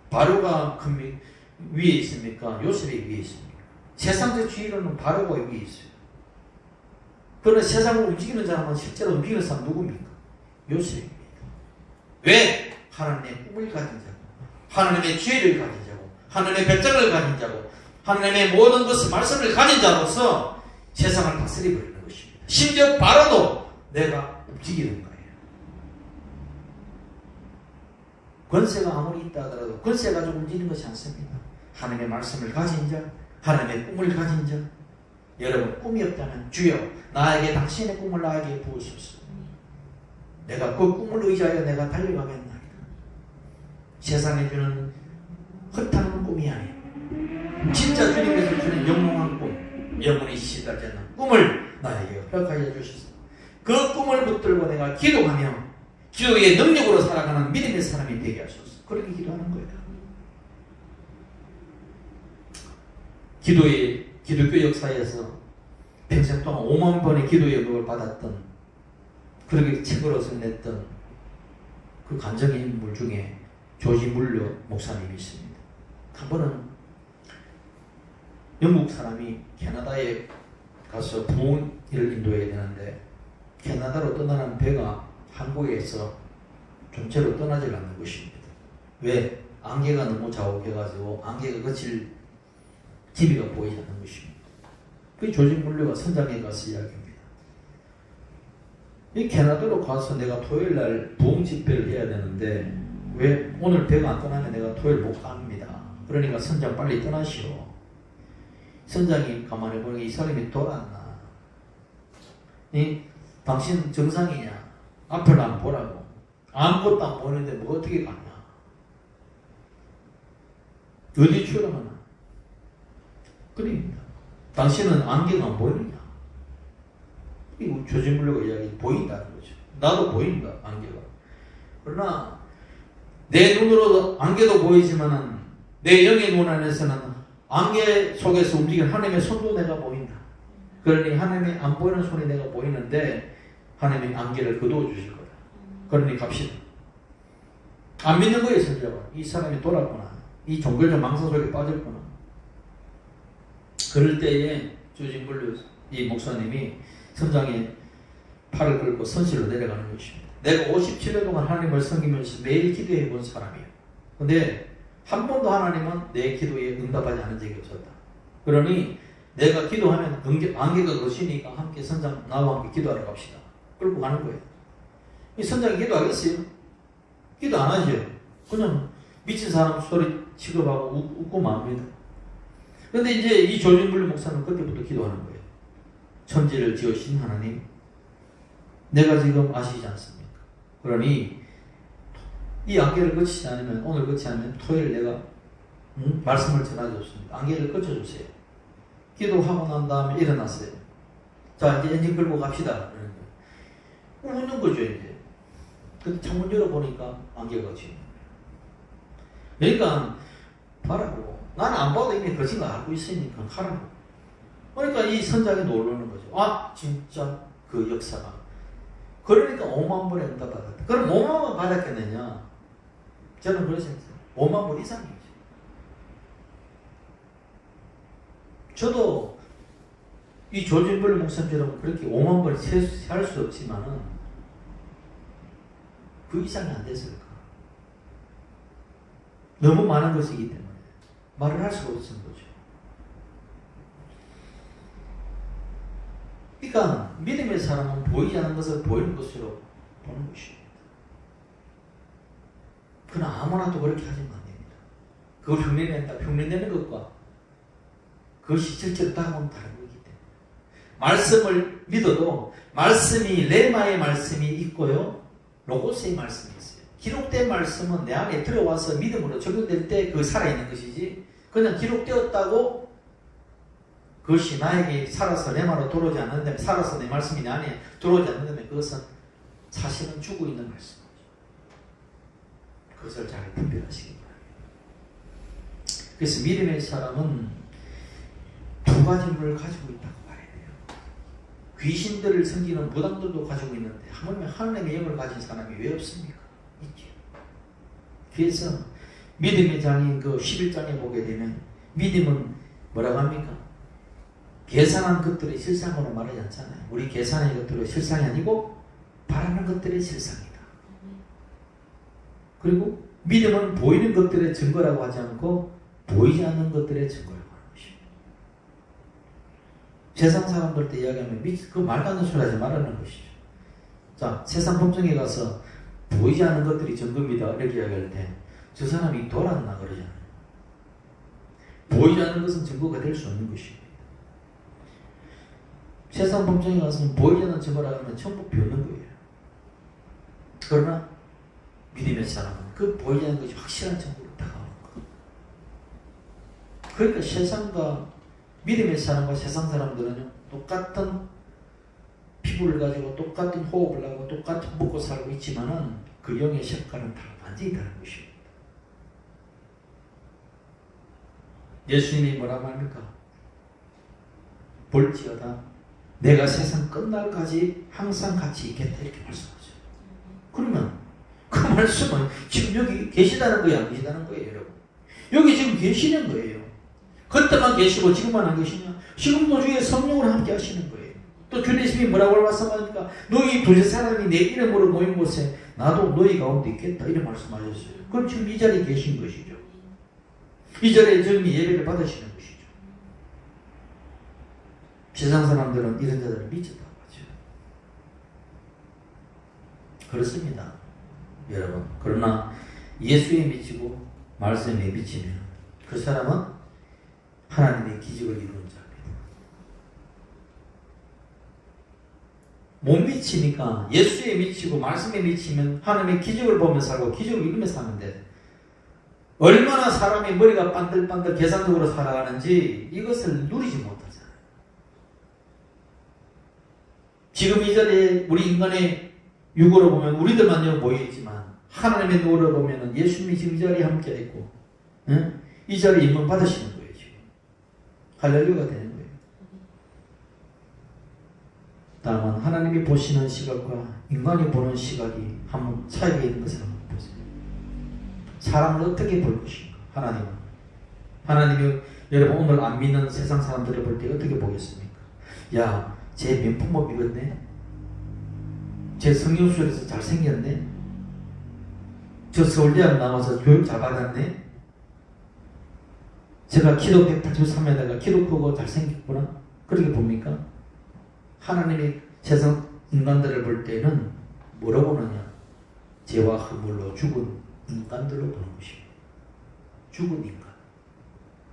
바로가 위에 있습니까? 요셉이 위에 있습니까? 세상적 주의로는 바로가 위에 있어요. 그러나 세상을 움직이는 사람은 실제로 움직이는 사람 누굽니까? 요셉입니다. 왜? 하나님의 꿈을 가진 자고 하나님의 지혜를 가진 자고 하나님의 백장을 가진 자고 하나님의 모든 것을 말씀을 가진 자로서 세상을 다스리고 있는 것입니다. 심지어 바로도 내가 움직이는 거예요. 권세가 아무리 있다 하더라도 권세 가지고 움직이는 것이 않습니다. 하나님의 말씀을 가진 자, 하나님의 꿈을 가진 자. 여러분 꿈이 없다면 주여 나에게 당신의 꿈을 나에게 부으소서. 내가 그 꿈을 의지하여 내가 달려가겠나이다. 세상에 주는 허탄한 꿈이 아니에요. 진짜 주님께서 주는 영롱한 꿈, 영원히 시달지 않는 꿈을 나에게 허락하여 주시소. 그 꿈을 붙들고 내가 기도하며 기도의 능력으로 살아가는 믿음의 사람이 되게 하소서. 그렇게 기도하는 거예요. 기독교 역사에서 평생 동안 5만 번의 기도의 응답을 받았던 그렇게 책으로 써냈던 그 간증의 인물 중에 조지 물러 목사님이 있습니다. 한 번은 영국 사람이 캐나다에 가서 부흥을 인도해야 되는데 캐나다로 떠나는 배가 한국에서 좀처럼 떠나지 않는 것입니다. 왜? 안개가 너무 자욱해가지고 안개가 거칠 기미가 보이지 않는 것입니다. 그 조지 물러가 선장에 가서 이야기합니다. 이 캐나다로 가서 내가 토요일날 부흥 집회를 해야 되는데 왜 오늘 배가 안 떠나면 내가 토요일 못 갑니다. 그러니까 선장 빨리 떠나시오. 선장이 가만히 보니 이 사람이 돌았나? 당신 정상이냐? 앞을 안 보라고. 아무것도 안 보이는데 뭐 어떻게 가냐? 어디 출렁하나? 그럽니다. 당신은 안개가 안 보이느냐? 이거 조지물러가 이야기 보인다는 거죠. 나도 보인다, 안개가. 그러나 내 눈으로도 안개도 보이지만은 내 영의 눈 안에서는 안개 속에서 움직이는 하나님의 손도 내가 보인다. 그러니 하나님의 안 보이는 손이 내가 보이는데 하나님의 안개를 거두어 주실 거다. 그러니 갑시다. 안 믿는 거예요, 선지자가. 이 사람이 돌았구나. 이 종교적 망상 속에 빠졌구나. 그럴 때에 조진불류 이 목사님이 선장에 팔을 끌고 선실로 내려가는 것입니다. 내가 57년 동안 하나님을 섬기면서 매일 기도해 본 사람이에요. 근데 한 번도 하나님은 내 기도에 응답하지 않은 적이 없었다. 그러니 내가 기도하면 안개가 거시니까 함께 선장 나와 함께 기도하러 갑시다. 끌고 가는 거예요. 이 선장이 기도하겠어요? 기도 안 하죠. 그냥 미친 사람 소리 취급하고 웃고 맙니다. 그런데 이제 이 조진불류 목사는 그때부터 기도하는 거예요. 천지를 지으신 하나님, 내가 지금 아시지 않습니까? 그러니 이 안개를 거치지 않으면, 오늘 거치지 않으면 토요일 내가 말씀을 전하줬습니다. 안개를 거쳐주세요. 기도하고 난 다음에 일어났어요. 자, 이제 엔진 끌고 갑시다. 웃는 거죠, 이제. 근데 창문 열어보니까 안개가 거치는 거예요. 그러니까 봐라고. 나는 안 봐도 이미 거친 거 알고 있으니까 가라고. 그러니까 이 선장이 놀라는 거죠. 아, 진짜 그 역사가. 그러니까 5만 번에 응답받았다. 그럼 5만 번 받았겠느냐? 저는 그렇습니다. 5만 번 이상이죠. 저도 이 조지 율버 목사님처럼 그렇게 5만 번 할 수 없지만은 그 이상이 안 됐을까? 너무 많은 것이기 때문에 말을 할 수가 없었던 거죠. 그러니까 믿음의 사람은 보이지 않는 것을 보이는 것으로 보는 것입니다. 그러나 아무나도 그렇게 하시면 안 됩니다. 그걸 흉내낸다. 흉내내는 것과 그것이 실제로 다가오면 다른 거기 때문에 말씀을 믿어도 말씀이 레마의 말씀이 있고요. 로고스의 말씀이 있어요. 기록된 말씀은 내 안에 들어와서 믿음으로 적용될 때 그 살아있는 것이지 그냥 기록되었다고 그것이 나에게 살아서 레마로 들어오지 않는다면 살아서 내 말씀이 내 안에 들어오지 않는다면 그것은 사실은 죽어 있는 말씀이죠. 그것을 잘 분별하시기 바랍니다. 그래서 믿음의 사람은 두 가지를 가지고 있다고 말해야 돼요. 귀신들을 섬기는 무당들도 가지고 있는데 하나님의 영을 가진 사람이 왜 없습니까? 있죠. 그래서 믿음의 장인 그 11장에 보게 되면 믿음은 뭐라고 합니까? 계산한 것들의 실상으로 말하지 않잖아요. 우리 계산한 것들의 실상이 아니고 바라는 것들의 실상이다. 그리고 믿음은 보이는 것들의 증거라고 하지 않고 보이지 않는 것들의 증거라고 하는 것입니다. 세상 사람들한테 이야기하면 그 말도 안 되는 소리 하지 말라는 것이죠. 자, 세상 법정에 가서 보이지 않는 것들이 증거입니다. 이렇게 이야기할 때 저 사람이 돌았나 그러잖아요. 보이지 않는 것은 증거가 될 수 없는 것입니다. 세상 법정에 가서는 보이지 않는 증거라고 하면 전부 비웃는 거예요. 그러나 믿음의 사람은 그 보이지 않는 것이 확실한 증거로 다가오는 거예요. 그러니까 세상과 믿음의 사람과 세상 사람들은 똑같은 피부를 가지고 똑같은 호흡을 하고 똑같은 먹고 살고 있지만은 그 영의 색깔은 완전히 다른 것입니다. 예수님이 뭐라고 합니까? 볼지어다 내가 세상 끝날까지 항상 같이 있겠다 이렇게 말씀하죠. 그러면 그 말씀은 지금 여기 계시다는 거예요? 안 계시다는 거예요? 여러분 여기 지금 계시는 거예요. 그때만 계시고 지금만 안 계시냐? 지금도 주의 성령으로 함께 하시는 거예요. 또 주님이 뭐라고 말씀하니까 너희 두세 사람이 내 이름으로 모인 곳에 나도 너희 가운데 있겠다 이런 말씀하셨어요. 그럼 지금 이 자리에 계신 것이죠. 이 자리에 지금 예배를 받으시는 것이죠. 세상 사람들은 이런 자들을 미쳤다고 하죠. 그렇습니다. 여러분 그러나 예수에 미치고 말씀에 미치면 그 사람은 하나님의 기적을 이루는 자입니다. 못 미치니까 예수에 미치고 말씀에 미치면 하나님의 기적을 보며 살고 기적을 이루며 사는데 얼마나 사람의 머리가 반들반들 계산적으로 살아가는지 이것을 누리지 못하잖아요. 지금 이 자리에 우리 인간의 육으로 보면 우리들만 모여있지만 하나님의 눈으로 보면 예수님이 지금 이 자리에 함께 있고 이 자리에 임명 받으시는 거예요. 지금 할렐루야가 되는 거예요. 다만 하나님이 보시는 시각과 인간이 보는 시각이 한번 차이가 있는 것을 한번 보세요. 사람을 어떻게 볼 것인가? 하나님이 여러분 오늘 안 믿는 세상 사람들을 볼 때 어떻게 보겠습니까? 야, 쟤 명품업 입었네? 쟤 성경수련에서 잘생겼네? 저 서울대학 나와서 교육 잘 받았네? 제가 키도 183m가 키도 크고 잘생겼구나? 그렇게 봅니까? 하나님이 세상 인간들을 볼 때는 뭐라고 보느냐? 죄와 허물로 죽은 인간들로 보는 것입니다. 죽은 인간.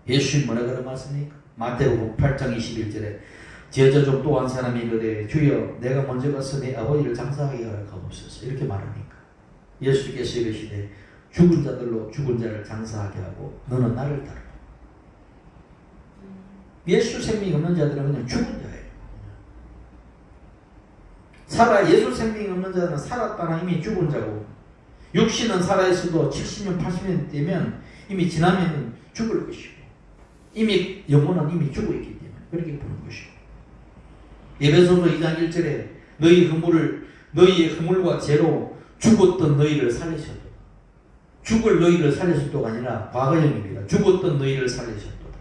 예수님 뭐라 그런 말씀입니까? 마태복음 8장 21절에 제자 중 또 한 사람이 이르되 주여 내가 먼저 가서 내 아버지를 장사하게 하라 가옵소서 이렇게 말하니까 예수께서 이르시되 죽은 자들로 죽은 자를 장사하게 하고 너는 나를 따르라. 예수 생명이 없는 자들은 그냥 죽은 자예요. 예수 생명이 없는 자들은 살았다나 이미 죽은 자고 육신은 살아있어도 70년 80년 되면 이미 지나면 죽을 것이고 이미 영혼은 이미 죽어있기 때문에 그렇게 보는 것이고 에베소서 2장 1절에 너희의 허물과 죄로 죽었던 너희를 살리셨도다. 죽을 너희를 살리셨도가 아니라 과거형입니다. 죽었던 너희를 살리셨도다.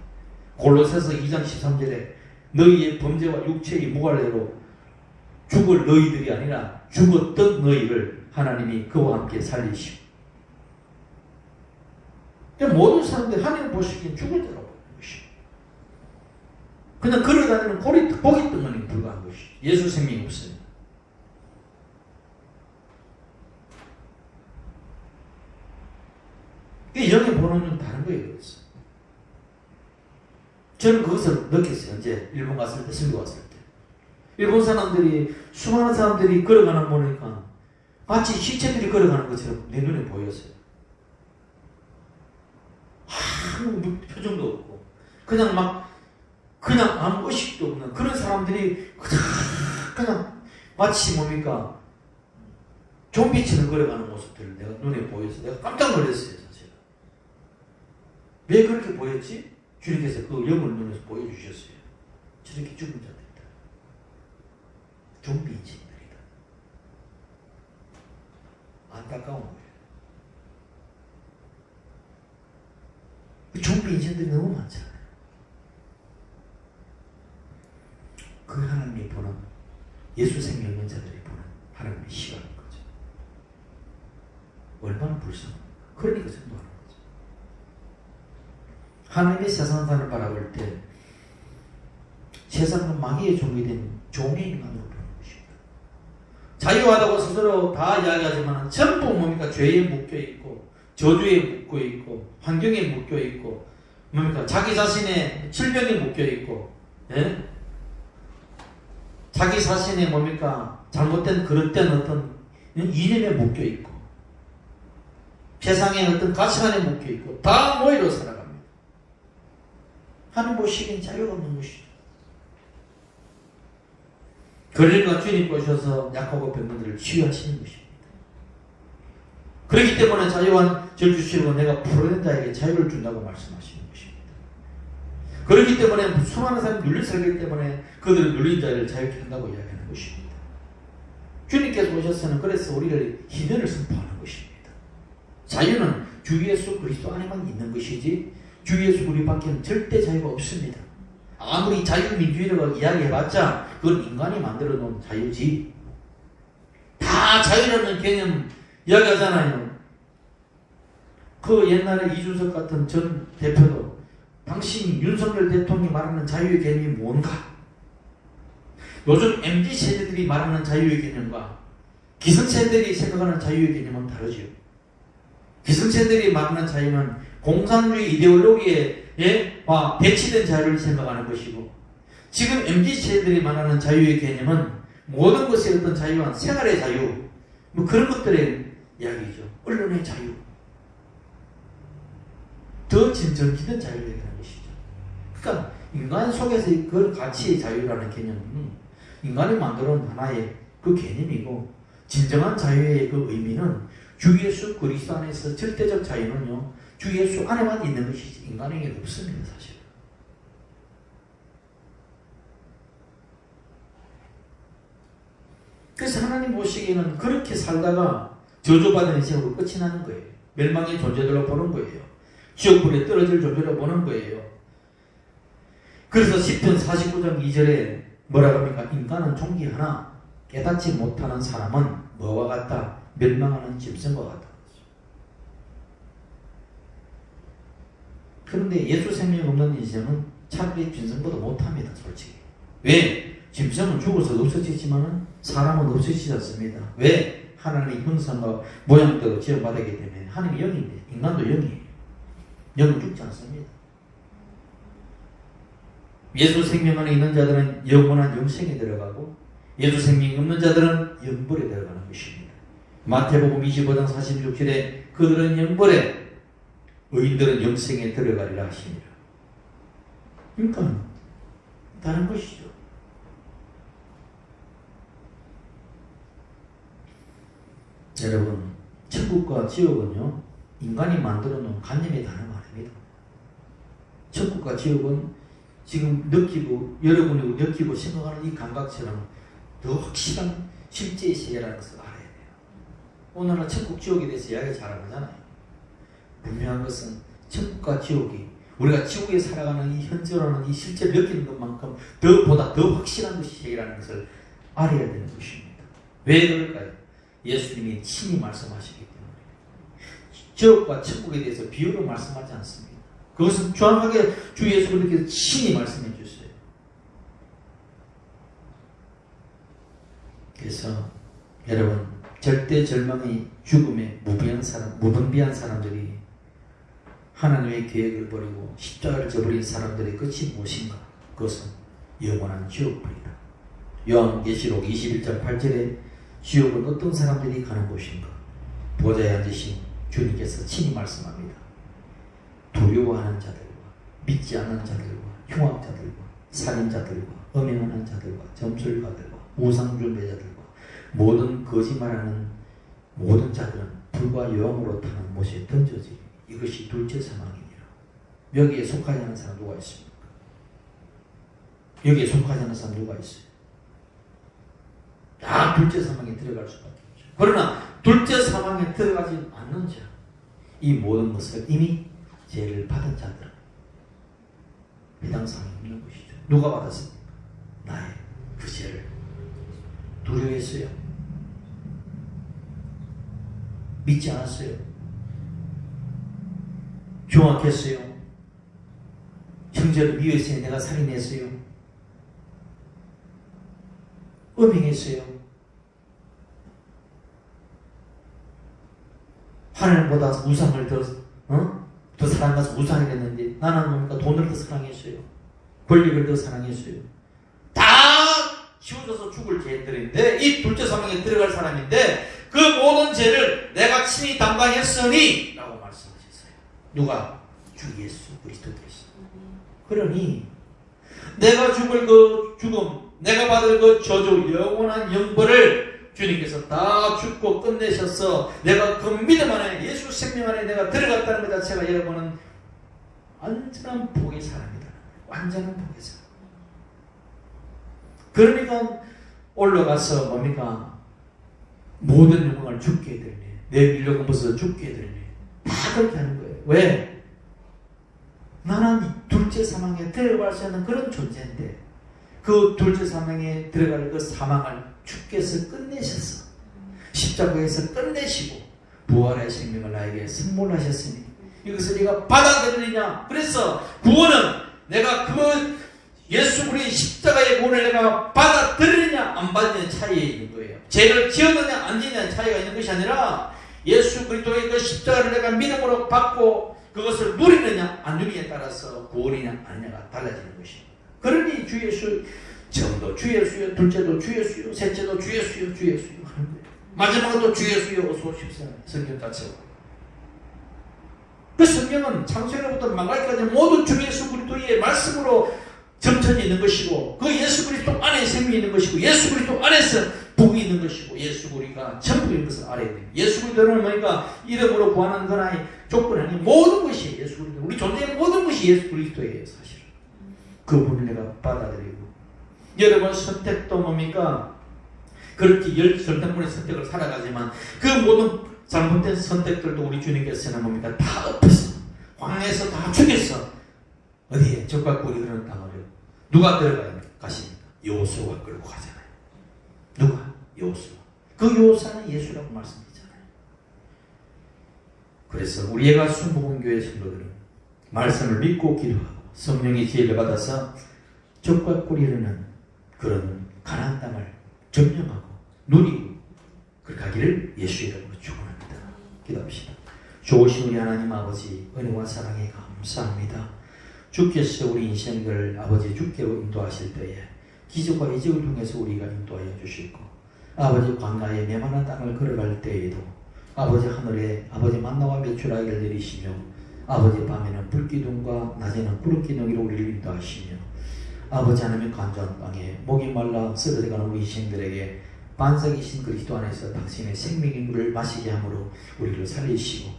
골로새서 2장 13절에 너희의 범죄와 육체의 무관례로 죽을 너희들이 아니라 죽었던 너희를 하나님이 그와 함께 살리시고. 모든 사람들이 하나님 보시기엔 죽을 때라고 보는 것이. 그냥 걸어다니는 보기 덩어리에 불과한 것이. 예수 생명이 없습니다. 영의 본원은 다른 거예요. 그래서 저는 그것을 느꼈어요. 이제 일본 갔을 때, 선교 갔을 때. 일본 사람들이, 수많은 사람들이 걸어가는 거 보니까 마치 시체들이 걸어가는 것처럼 내 눈에 보였어요. 아무 표정도 없고, 그냥 아무 의식도 없는 그런 사람들이 그냥 마치 뭡니까? 좀비처럼 걸어가는 모습들을 내가 눈에 보여서 내가 깜짝 놀랐어요. 사실. 왜 그렇게 보였지? 주님께서 그 영을 눈에서 보여주셨어요. 저렇게 죽은 자들이다. 좀비 인생들이다. 안타까운 거예요. 좀비 인생들이 너무 많잖아요. 그 하나님이 보는, 예수 생명 있는 자들이 보는 하나님의 시각인 거죠. 얼마나 불쌍한가. 그러니까 전도하는 거죠. 하나님의 세상사를 바라볼 때 세상은 마귀의 종이 된 종의 인간으로 보는 것입니다. 자유하다고 스스로 다 이야기하지만 전부 뭡니까? 죄에 묶여있고, 저주에 묶여있고, 환경에 묶여있고, 뭡니까? 자기 자신의 질병에 묶여있고, 예? 자기 자신의 뭡니까? 잘못된 그릇된 어떤 이념에 묶여있고, 세상의 어떤 가치관에 묶여있고, 다 모이로 살아갑니다. 하나님 보시기엔 자유가 없는 것이죠. 그러니까 주님 보셔서 약하고 병들을 치유하시는 것입니다. 그렇기 때문에 자유한 절 주시고 내가 풀어낸 자에게 자유를 준다고 말씀하시는 것입니다. 그렇기 때문에 수많은 사람이 눌려 살기 때문에 그들을 눌린 자를 자유케 한다고 이야기하는 것입니다. 주님께서 오셔서는 그래서 우리를 희년을 선포하는 것입니다. 자유는 주 예수 그리스도 안에만 있는 것이지 주 예수 우리 밖에는 절대 자유가 없습니다. 아무리 자유민주주의라고 이야기해봤자 그건 인간이 만들어 놓은 자유지. 다 자유라는 개념 이야기하잖아요. 그 옛날에 이준석 같은 전 대표도 당신 윤석열 대통령이 말하는 자유의 개념이 뭔가? 요즘 MZ세대들이 말하는 자유의 개념과 기성세대들이 생각하는 자유의 개념은 다르죠. 기성세대들이 말하는 자유는 공산주의 이데올로기에 배치된 자유를 생각하는 것이고, 지금 MZ세대들이 말하는 자유의 개념은 모든 것의 어떤 자유와 생활의 자유, 뭐 그런 것들의 이야기죠. 언론의 자유. 더 진정기된 자유를 얘기하는 것이죠. 그러니까 인간 속에서 그 가치의 자유라는 개념은 인간이 만들어 놓은 하나의 그 개념이고, 진정한 자유의 그 의미는 주 예수 그리스도 안에서 절대적 자유는요, 주 예수 안에만 있는 것이지 인간에게 없습니다. 사실. 그래서 하나님 보시기에는 그렇게 살다가 저주받은 인생으로 끝이 나는 거예요. 멸망의 존재들로 보는 거예요. 지옥불에 떨어질 존재로 보는 거예요. 그래서 시편 49장 2절에 뭐라고 합니까? 인간은 존귀하나 깨닫지 못하는 사람은 뭐와 같다? 멸망하는 짐승과 같다. 그런데 예수 생명 없는 인생은 차라리 짐승보다 못합니다. 솔직히. 왜? 짐승은 죽어서 없어지지만 사람은 없어지지 않습니다. 왜? 하나님의 형상과 모양대로 지어받았기 때문에. 하나님이 영인데 인간도 영이에요. 영은 죽지 않습니다. 예수 생명 안에 있는 자들은 영원한 영생에 들어가고, 예수 생명이 없는 자들은 영벌에 들어가는 것입니다. 마태복음 25장 46절에 그들은 영벌에, 의인들은 영생에 들어가리라 하십니다. 그러니까 다른 것이죠. 여러분, 천국과 지옥은요, 인간이 만들어 놓은 관념에 다른 말입니다. 천국과 지옥은 지금 느끼고, 여러분이 느끼고 생각하는 이 감각처럼 더 확실한 실제의 세계라는 것을 알아야 돼요. 오늘은 천국, 지옥에 대해서 이야기 잘 안 하잖아요. 분명한 것은 천국과 지옥이 우리가 지구에 살아가는 이 현재로는 이 실제 느끼는 것만큼 보다 더 확실한 것이 세계라는 것을 알아야 되는 것입니다. 왜 그럴까요? 예수님이 친히 말씀하시기 때문에. 지옥과 천국에 대해서 비유로 말씀하지 않습니다. 그것은 정확하게 주 예수 그리스도께서 친히 말씀해 주셨어요. 그래서 여러분, 절대 절망의 죽음에 무분비한 사람들이 하나님의 계획을 버리고 십자가를 져버린 사람들의 끝이 무엇인가? 그것은 영원한 지옥불이다. 요한계시록 21장 8절에 지옥은 어떤 사람들이 가는 곳인가? 보좌에 앉으신 주님께서 친히 말씀합니다. 두려워하는 자들과 믿지 않는 자들과 흉악자들과 살인자들과 음행하는 자들과 점술가들과 우상숭배자들과 모든 거짓말하는 모든 자들은 불과 여왕으로 타는 못에 던져지리. 이것이 둘째 사망이니라. 여기에 속하지 않은 사람 누가 있습니까? 여기에 속하지 않은 사람 누가 있어요? 다 둘째 사망에 들어갈 수밖에 없죠. 그러나 둘째 사망에 들어가지 않는 자, 이 모든 것을 이미 죄를 받은 자들은 해당 사항이 없는 것이죠. 누가 받았습니까? 나의 그 죄를 두려워했어요. 믿지 않았어요. 경악했어요. 형제를 미워했어요. 내가 살인했어요. 음행했어요. 하나님보다 우상을 더 사랑해서 우상이 됐는데 나는 뭡니까? 돈을 더 사랑했어요. 권력을 더 사랑했어요. 다 치워져서 죽을 죄들인데 이 둘째 사망에 들어갈 사람인데 그 모든 죄를 내가 친히 담당했으니 라고 말씀하셨어요. 누가? 주 예수 그리스도께서. 그러니 내가 죽을 그 죽음, 내가 받을 그 저주, 영원한 영벌을 주님께서 다 죽고 끝내셔서 내가 그 믿음 안에, 예수 생명 안에 내가 들어갔다는 것 자체가 여러분은 완전한 복의 사람이다. 완전한 복의 사람. 그러니까 올라가서 뭡니까? 모든 영광을 죽게 해드리네. 내 밀려고 벗어 죽게 해드리네. 다 그렇게 하는 거예요. 왜? 나는 둘째 사망에 들어갈 수 있는 그런 존재인데 그 둘째 사망에 들어갈 그 사망을 주께서 끝내셔서 십자가에서 끝내시고 부활의 생명을 나에게 선물하셨으니 이것을 네가 받아들이느냐? 그래서 구원은 내가 그 예수 그리스도의 십자가의 구원을 내가 받아들이느냐 안 받느냐 차이에 있는 거예요. 죄를 지었느냐 안 지느냐 차이가 있는 것이 아니라 예수 그리스도의 그 십자가를 내가 믿음으로 받고 그것을 누리느냐 안 누리느냐에 따라서 구원이냐 아니냐가 달라지는 것입니다. 그러니 주 예수 처음도 주 예수요, 둘째도 주 예수요, 셋째도 주 예수요, 주 예수요 하는 거예요. 마지막으로 주 예수요 어서 오십시오. 성경 자체가. 그 성경은 창세로부터 망각까지 모두 주 예수 그리스도의 말씀으로 점천이 있는 것이고 그 예수 그리스도 안에 생명이 있는 것이고 예수 그리스도 안에서 복이 있는 것이고 예수 그리스도가 전부인 것을 알아야 돼요. 예수 그리스도는 뭐니까 이름으로 구하는 거나 조건 아니 모든 것이 예수 그리스도. 우리 존재의 모든 것이 예수 그리스도예요. 사실은. 그분을 내가 받아들이고 여러분 선택도 뭡니까? 그렇게 열 선택문의 선택을 살아가지만 그 모든 잘못된 선택들도 우리 주님께서는 뭡니까? 다 엎어서 광야에서 다 죽였어. 어디에? 적과 꿀이 흐르는 땅을 누가 들어가야 가십니까? 여호수아가 끌고 가잖아요. 누가? 여호수아. 그 여호수아는 예수라고 말씀드리잖아요. 그래서 우리 예가 순복음교회 성도들은 말씀을 믿고 기도하고 성령의 지혜를 받아서 적과 꿀이 흐르는 그런 가나안 땅을 점령하고 누리고 그렇게 하기를 예수의 이름으로 축원합니다. 기도합시다. 좋으신 우리 하나님 아버지 은혜와 사랑에 감사합니다. 주께서 우리 인생을 아버지 주께로 인도하실 때에 기적과 이적을 통해서 우리가 인도하여 주시고 아버지 광야의 메마른 땅을 걸어갈 때에도 아버지 하늘에 아버지 만나와 메추라기를 내리시며 아버지 밤에는 불기둥과 낮에는 구름기둥으로 우리를 인도하시며 아버지 하나님의 간절한 땅에 목이 말라 쓰러져가는 우리 인생들에게 반석이신 그리스도 안에서 당신의 생명의 물을 마시게 함으로 우리를 살리시고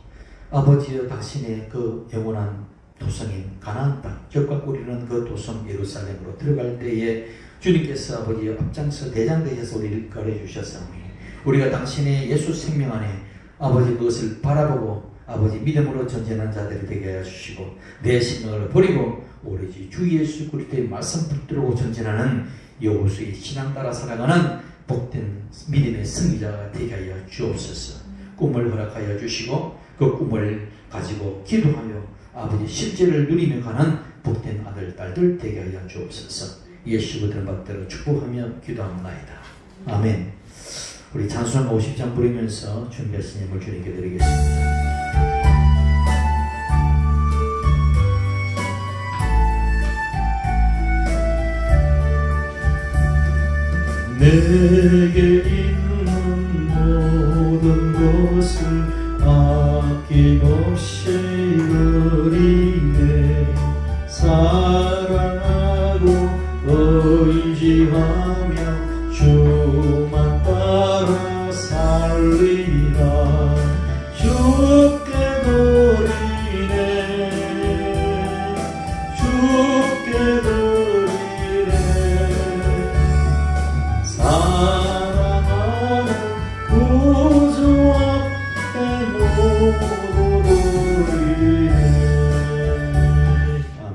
아버지여 당신의 그 영원한 도성인 가나안 땅, 적과 꿀이는 그 도성 예루살렘으로 들어갈 때에 주님께서 아버지 앞장서 대장되셔서 우리를 거래 주셨사오니 우리가 당신의 예수 생명 안에 아버지 그것을 바라보고 아버지 믿음으로 전진한 자들이 되게 하여 주시고 내 생명을 버리고 오로지 주 예수 그리스도의 말씀 붙들고 전진하는 여호수의 신앙 따라 살아가는 복된 믿음의 승리자가 되게 하여 주옵소서. 꿈을 허락하여 주시고 그 꿈을 가지고 기도하며 아버지 실제를 누리며 가는 복된 아들 딸들 되게 하여 주옵소서. 예수 그리스도의 받들어 축복하며 기도합나이다. 아멘. 우리 찬송 50장 부르면서 준비했으니 예물 주님께 드리겠습니다. 내게 있는 모든 것을 아낌없이 드리네. 사랑하고 의지하며 주만 따라 살리라. 주께 드리네. 주께 드리네. 사랑하는 구주 앞에 모두 드리네. 아멘.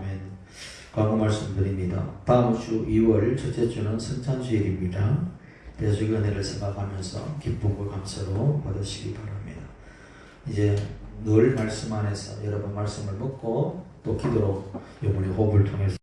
광고 말씀드립니다. 다음 주 2월 첫째 주는 성찬주일입니다. 대속의 은혜를 생각하면서 기쁨과 감사로 받으시기 바랍니다. 이제 늘 말씀 안에서 여러분 말씀을 먹고 또 기도로 이번에 호흡을 통해서